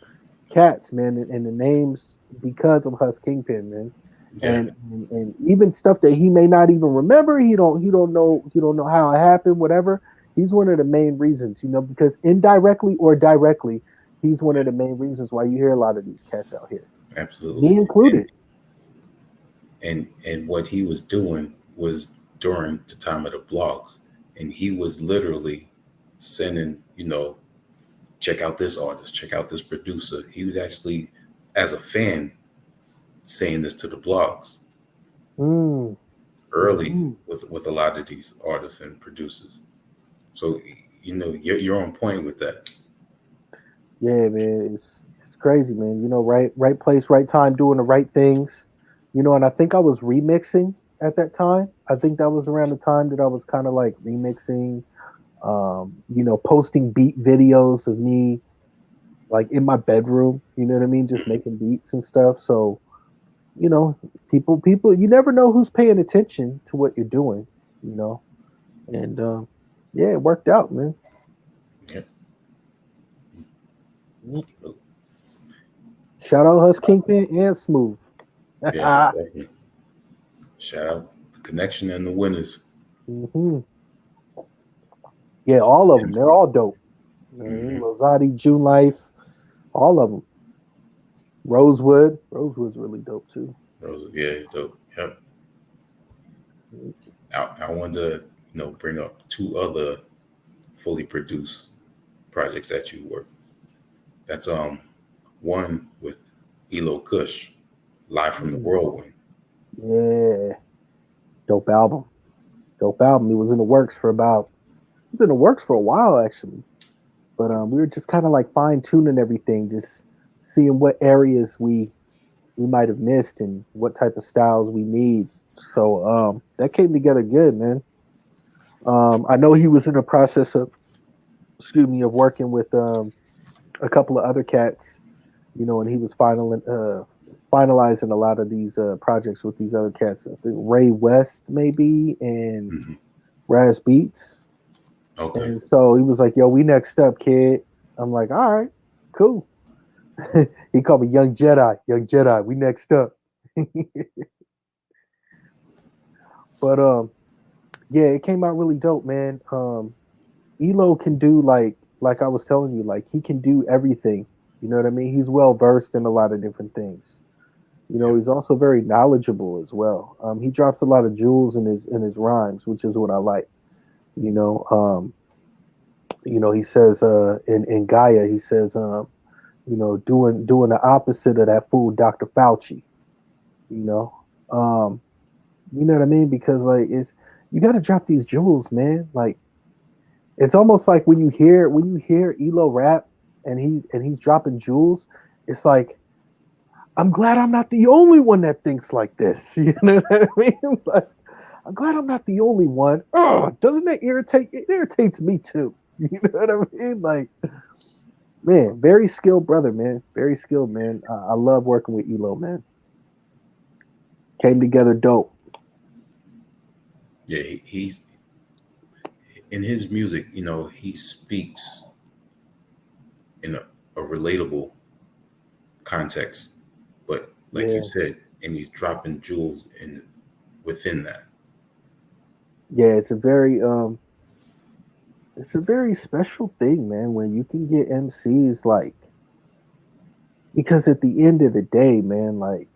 cats, man, and the names because of Huss Kingpin, man, yeah. and even stuff that he may not even remember. He don't know how it happened, whatever. He's one of the main reasons, because indirectly or directly, he's one of the main reasons why you hear a lot of these cats out here, me Absolutely. included. And what he was doing was during the time of the blogs, and he was literally sending, check out this artist, check out this producer. He was actually, as a fan, saying this to the blogs Mm, early mhm. with a lot of these artists and producers. So you're on point with that. Yeah, man, it's crazy, man. Right place, right time, doing the right things. And I think I was remixing at that time. I think that was around the time that I was kind of like remixing, posting beat videos of me like in my bedroom. You know what I mean? Just making beats and stuff. So you know, people, you never know who's paying attention to what you're doing. You know, and yeah, it worked out, man. Yeah, Shout out Hus Kingpin and Smooth. yeah, definitely. Shout out the connection and the winners. hmm Yeah, all of them. They're all dope. You know what I mean? Mm-hmm. Rosati, June Life, all of them. Rosewood. Rosewood's really dope too. Those, yeah, dope. Yep. I wanted to, bring up two other fully produced projects that you work. That's one with Elo Kush, live from the Mm. whirlwind. Yeah, dope album. Dope album. It was in the works for about. It was in the works for a while actually, but we were just kind of like fine tuning everything, just seeing what areas we might have missed and what type of styles we need. So that came together good, man. I know he was in the process of, excuse me, of working with a couple of other cats, and he was finalizing a lot of these projects with these other cats. I think Ray West maybe and Hmm. Raz Beats. Okay. And so he was like, "Yo, we next up, kid." I'm like, "All right, cool." He called me Young Jedi. Young Jedi, we next up. But yeah, it came out really dope, man. Elo can do like I was telling you, like he can do everything. You know what I mean? He's well versed in a lot of different things. Yep. He's also very knowledgeable as well. He drops a lot of jewels in his rhymes, which is what I like. You know, he says in Gaia, he says doing the opposite of that fool Dr. Fauci. You know, um, you know what I mean? Because like it's you got to drop these jewels, man. Like it's almost like when you hear Elo rap and he's dropping jewels, it's like I'm glad I'm not the only one that thinks like this. You know what I mean? Like, I'm glad I'm not the only one. Oh, doesn't that irritate? It irritates me too. You know what I mean? Like, man, very skilled brother, man. Very skilled, man. I love working with Elo, man. Came together dope. Yeah, he's in his music. He speaks in a relatable context, but like you Yeah, said, and he's dropping jewels in within that. yeah. It's a very special thing, man. When you can get MCs like, because at the end of the day, man, like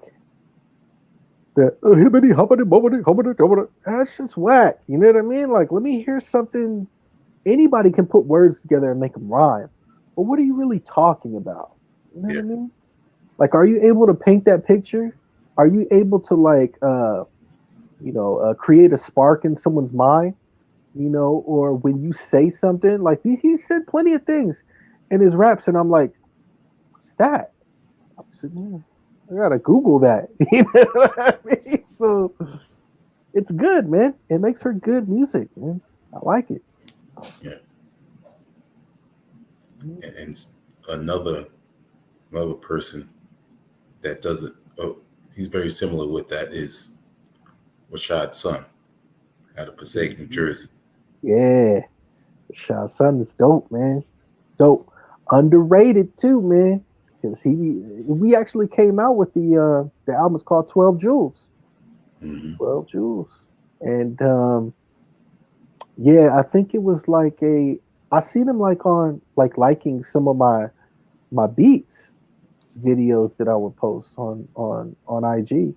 the hibbity hoppity bobbity hoppity dobbity, that's just whack. You know what I mean? Like, let me hear something. Anybody can put words together and make them rhyme, but what are you really talking about? You know what Yeah, I mean? Like, are you able to paint that picture? Are you able to like, create a spark in someone's mind? Or when you say something, like he said plenty of things in his raps, and I'm like, what's that? I'm sitting there, I gotta Google that. You know what I mean? So it's good, man. It makes her good music, man. I like it. yeah. And another person that does it. Oh, he's very similar with that is Rashad's son out of Passaic, New Mhm. Jersey. Yeah, Shah Sun is dope, man. Dope, underrated too, man. Because we actually came out with the album's called 12 Jewels. Hmm. 12 Jewels. And yeah, I think it was like I seen him like on like liking some of my beats videos that I would post on IG.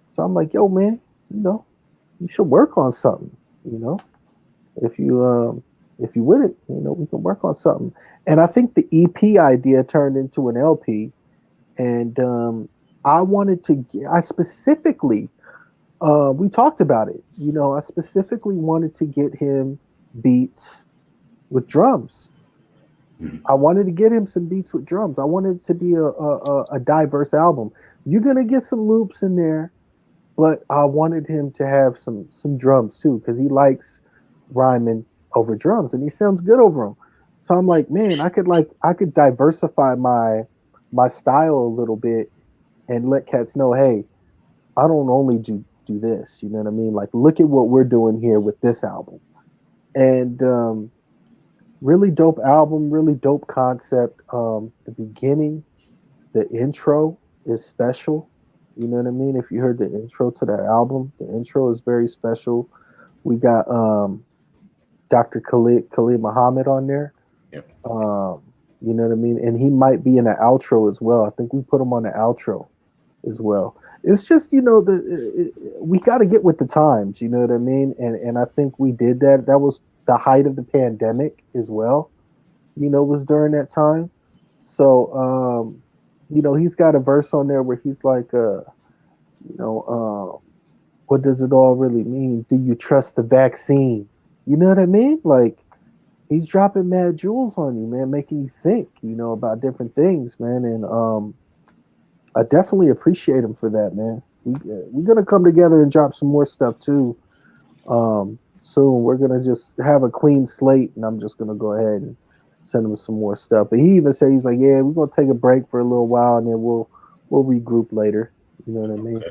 So I'm like, yo, man, you know, you should work on something. You know, if you if you with it, we can work on something. And I think the EP idea turned into an LP. And I wanted to. I specifically we talked about it. I specifically wanted to get him beats with drums. Hmm. I wanted to get him some beats with drums. I wanted it to be a diverse album. You're gonna get some loops in there, but I wanted him to have some drums too because he likes rhyming over drums and he sounds good over them. So I'm like, man, I could diversify my style a little bit and let cats know, hey, I don't only do this. You know what I mean? Like, look at what we're doing here with this album. And really dope album, really dope concept. The beginning, the intro is special. You know what I mean? If you heard the intro to that album, the intro is very special. We got Dr. Khalid Muhammad on there. Yeah, Um, you know what I mean? And he might be in the outro as well. I think we put him on the outro as well. It's just we got to get with the times. You know what I mean? And I think we did that. That was the height of the pandemic as well. Was during that time. So he's got a verse on there where he's like, you know, what does it all really mean? Do you trust the vaccine? You know what I mean? Like he's dropping mad jewels on you, man, making you think, about different things, man. And I definitely appreciate him for that, man. We're gonna come together and drop some more stuff too. Soon we're gonna just have a clean slate, and I'm just gonna go ahead and send him some more stuff. But he even said he's like, yeah, we're gonna take a break for a little while, and then we'll regroup later. You know what I mean? okay.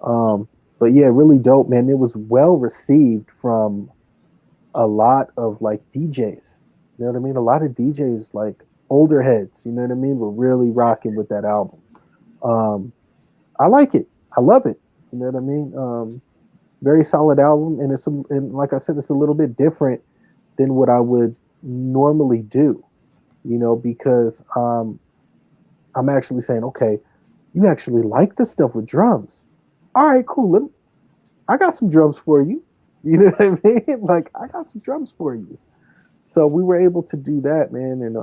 Um, but yeah, really dope, man. It was well received from a lot of like DJs. You know what I mean? A lot of DJs, like older heads, you know what I mean, were really rocking with that album. Um, I like it. I love it. You know what I mean? Very solid album, and and like I said, it's a little bit different than what I would normally do. Because I'm actually saying, okay, you actually like the stuff with drums. All right, cool. I got some drums for you. You know what I mean? Like I got some drums for you. So we were able to do that, man, and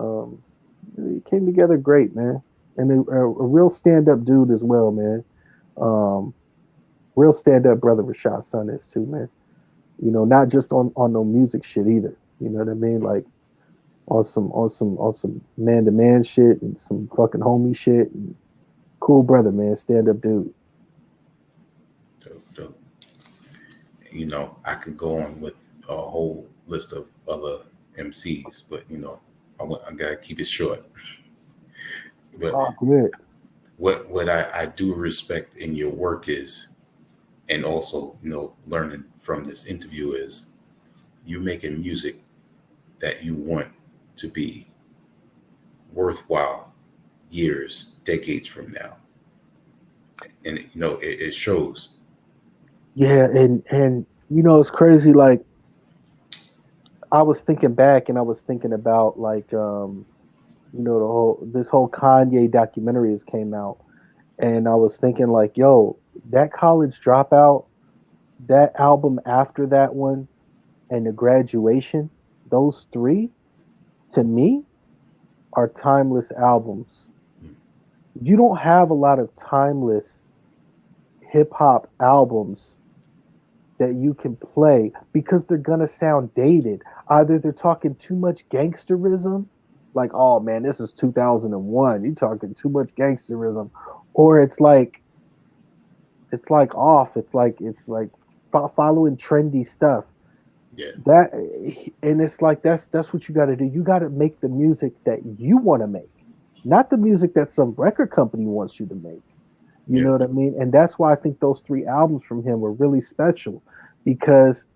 it came together great, man. And a real stand up dude as well, man. Um, Real stand up brother Rashad Sun is too, man. Not just on no music shit either. You know what I mean? Like on some man to man shit and some fucking homie shit and Cool brother, man. Stand up dude. Dope, dope. I could go on with a whole list of other MCs, but I gotta keep it short. But Oh, good. what I do respect in your work is, and also learning from this interview is, you making music that you want to be worthwhile years, decades from now, and it shows. Yeah, and it's crazy. Like I was thinking back, and I was thinking about like the whole Kanye documentary has came out, and I was thinking like, yo, that college dropout, that album after that one, and the graduation, those three to me are timeless albums. You don't have a lot of timeless hip hop albums that you can play because they're gonna sound dated. Either they're talking too much gangsterism, like, oh man, this is 2001, you talking too much gangsterism, or it's like off. It's like following trendy stuff. Yeah, That and it's like that's what you got to do. You got to make the music that you want to make, not the music that some record company wants you to make. You yeah, know what I mean? And that's why I think those three albums from him were really special because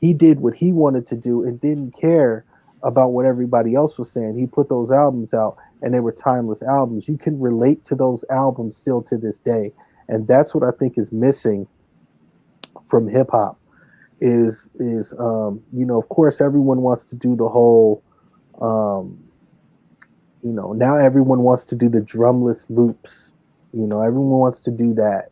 he did what he wanted to do and didn't care about what everybody else was saying. He put those albums out and they were timeless albums. You can relate to those albums still to this day. And that's what I think is missing from hip hop is of course everyone wants to do the whole um now everyone wants to do the drumless loops. Everyone wants to do that.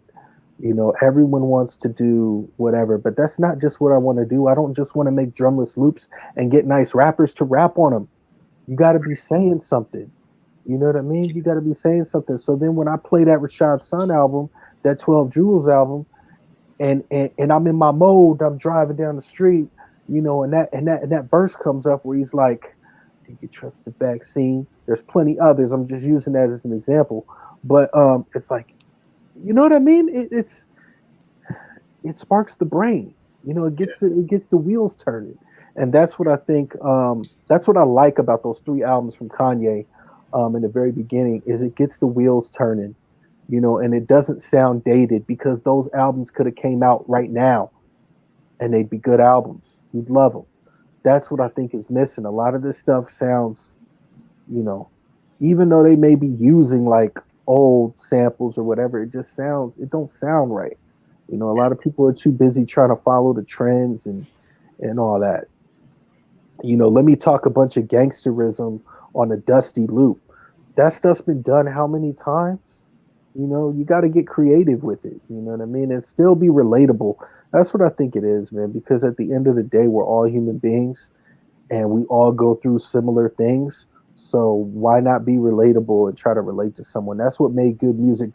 Everyone wants to do whatever, but that's not just what I want to do. I don't just want to make drumless loops and get nice rappers to rap on them. You got to be saying something. You know what I mean? You got to be saying something. So then when I play that Rashad Sun album, that 12 Jewels album, and I'm in my mode, I'm driving down the street, and that verse comes up where he's like, "Do you trust the vaccine?" There's plenty others. I'm just using that as an example, but it's like, you know what I mean? It sparks the brain. It yeah, gets the wheels turning, and that's what I think. That's what I like about those three albums from Kanye. In the very beginning, is it gets the wheels turning, and it doesn't sound dated because those albums could have came out right now, and they'd be good albums. You'd love them. That's what I think is missing. A lot of this stuff sounds, you know, even though they may be using like old samples or whatever, it don't sound right. A yeah, lot of people are too busy trying to follow the trends and all that. Let me talk a bunch of gangsterism on a dusty loop. That stuff's been done how many times? You got to get creative with it. You know what I mean? And still be relatable. That's what I think it is, man. Because at the end of the day, we're all human beings and we all go through similar things. So why not be relatable and try to relate to someone? That's what made good music,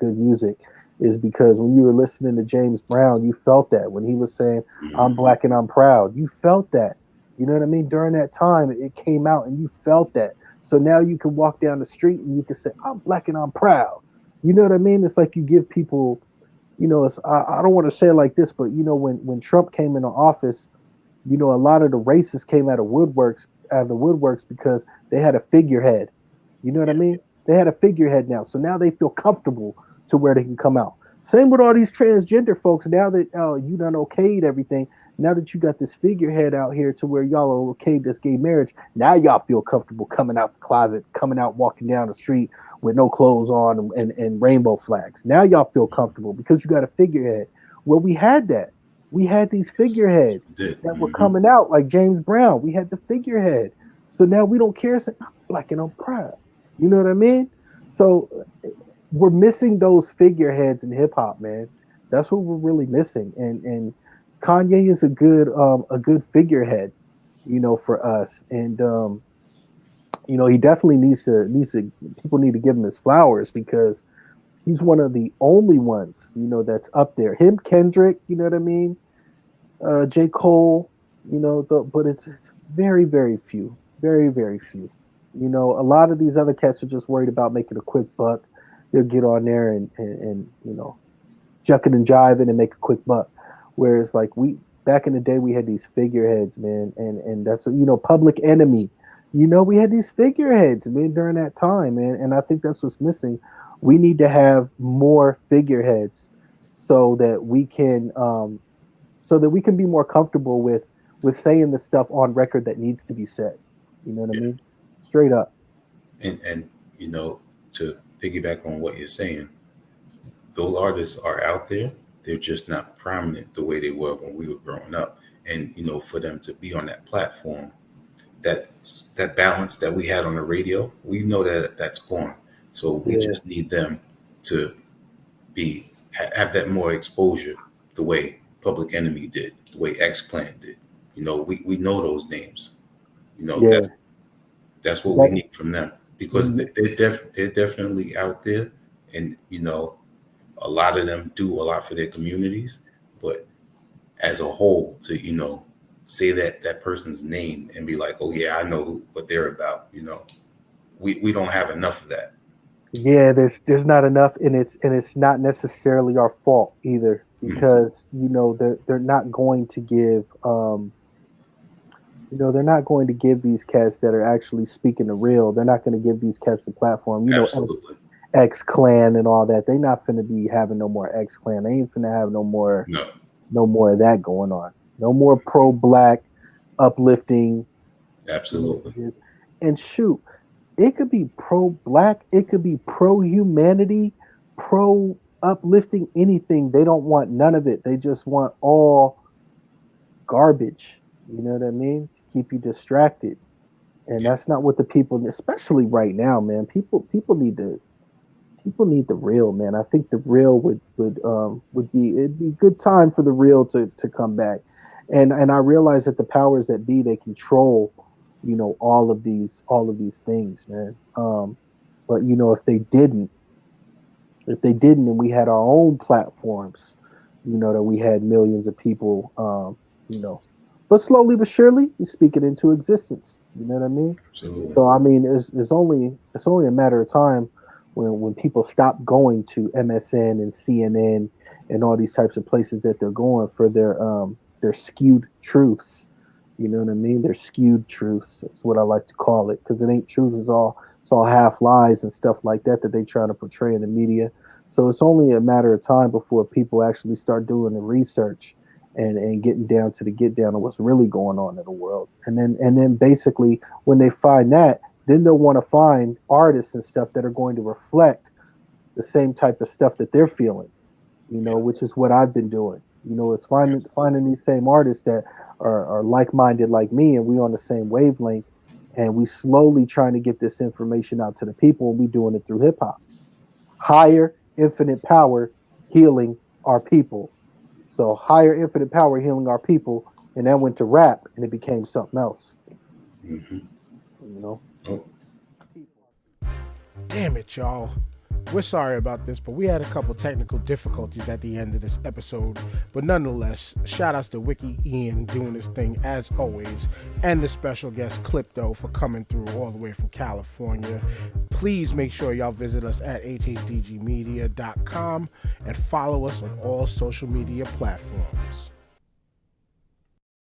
is because when you were listening to James Brown, you felt that when he was saying, "I'm mhm, black and I'm proud." You felt that. You know what I mean? During that time, it came out and you felt that. So now you can walk down the street and you can say, "I'm black and I'm proud." You know what I mean? It's like you give people, I don't want to say it like this, but when Trump came into office, a lot of the racists came out of the woodworks because they had a figurehead. You know what I yeah, mean? They had a figurehead now, so now they feel comfortable to where they can come out. Same with all these transgender folks. Now that you done okayed everything, now that you got this figurehead out here to where y'all are okay this gay marriage, now y'all feel comfortable coming out the closet, coming out walking down the street with no clothes on and rainbow flags. Now y'all feel comfortable because you got a figurehead. Well, we had that. We had these figureheads did. that were coming out, like James Brown. We had the figurehead. So now we don't care. Say, I'm black and I'm proud. You know what I mean? So we're missing those figureheads in hip hop, man. That's what we're really missing. And Kanye is a good figurehead, for us. And he definitely needs to people need to give him his flowers because he's one of the only ones, that's up there. Him, Kendrick, you know what I mean? J. Cole, but it's very, very few. Very, very few. A lot of these other cats are just worried about making a quick buck. you'll get on there and jucking and jiving and make a quick buck. Whereas like we back in the day we had these figureheads, man, and that's Public Enemy. We had these figureheads, man, during that time, man, and I think that's what's missing. We need to have more figureheads so that we can be more comfortable with saying the stuff on record that needs to be said. You know what I Yeah. mean? Straight up. And to piggyback on what you're saying, those artists are out there. They're just not prominent the way they were when we were growing up. And for them to be on that platform, that that balance that we had on the radio, we know that that's gone. So we Yeah, just need them to have that more exposure, the way Public Enemy did, the way X Clan did. We know those names. yeah. That's what we That, need from them, because they're definitely out there, and a lot of them do a lot for their communities. But as a whole, to say that person's name and be like, oh yeah, I know what they're about. We don't have enough of that. yeah, there's not enough, and it's not necessarily our fault either, Mhm. because they're not going to give they're not going to give these cats that are actually speaking the real. They're not going to give these cats the platform. Absolutely. X Clan and all that. They not finna be having no more X Clan. They ain't finna have No. no more of that going on. No more pro black uplifting Absolutely. messages. And shoot, it could be pro black, it could be pro humanity, pro uplifting, anything. They don't want none of it. They just want all garbage. You know what I mean? To keep you distracted. And Yeah. that's not what the people, especially right now, man. People need the real, man. I think the real would be, it'd be a good time for the real to come back. And I realize that the powers that be, they control, all of these things, man. But if they didn't and we had our own platforms, that we had millions of people, you know but slowly but surely we speak it into existence. You know what I mean? Absolutely. So I mean, it's only a matter of time when people stop going to MSN and CNN and all these types of places that they're going for their skewed truths. You know what I mean? They're skewed truths. That's what I like to call it, because it ain't truth. It's all half lies and stuff like that they try to portray in the media. So it's only a matter of time before people actually start doing the research and getting down to the get down of what's really going on in the world. And then basically when they find that, then they'll want to find artists and stuff that are going to reflect the same type of stuff that they're feeling, Yeah. which is what I've been doing. Is finding these same artists that are like minded like me, and we on the same wavelength, and we slowly trying to get this information out to the people, and we doing it through hip hop. Higher infinite power healing our people. So higher infinite power healing our people, and that went to rap, and it became something else. Hmm. You know. Oh, Damn it, y'all. We're sorry about this, but we had a couple technical difficulties at the end of this episode. But nonetheless, shout outs to Wiki Ian doing his thing as always, and the special guest Clypto for coming through all the way from California. Please make sure y'all visit us at hhdgmedia.com and follow us on all social media platforms.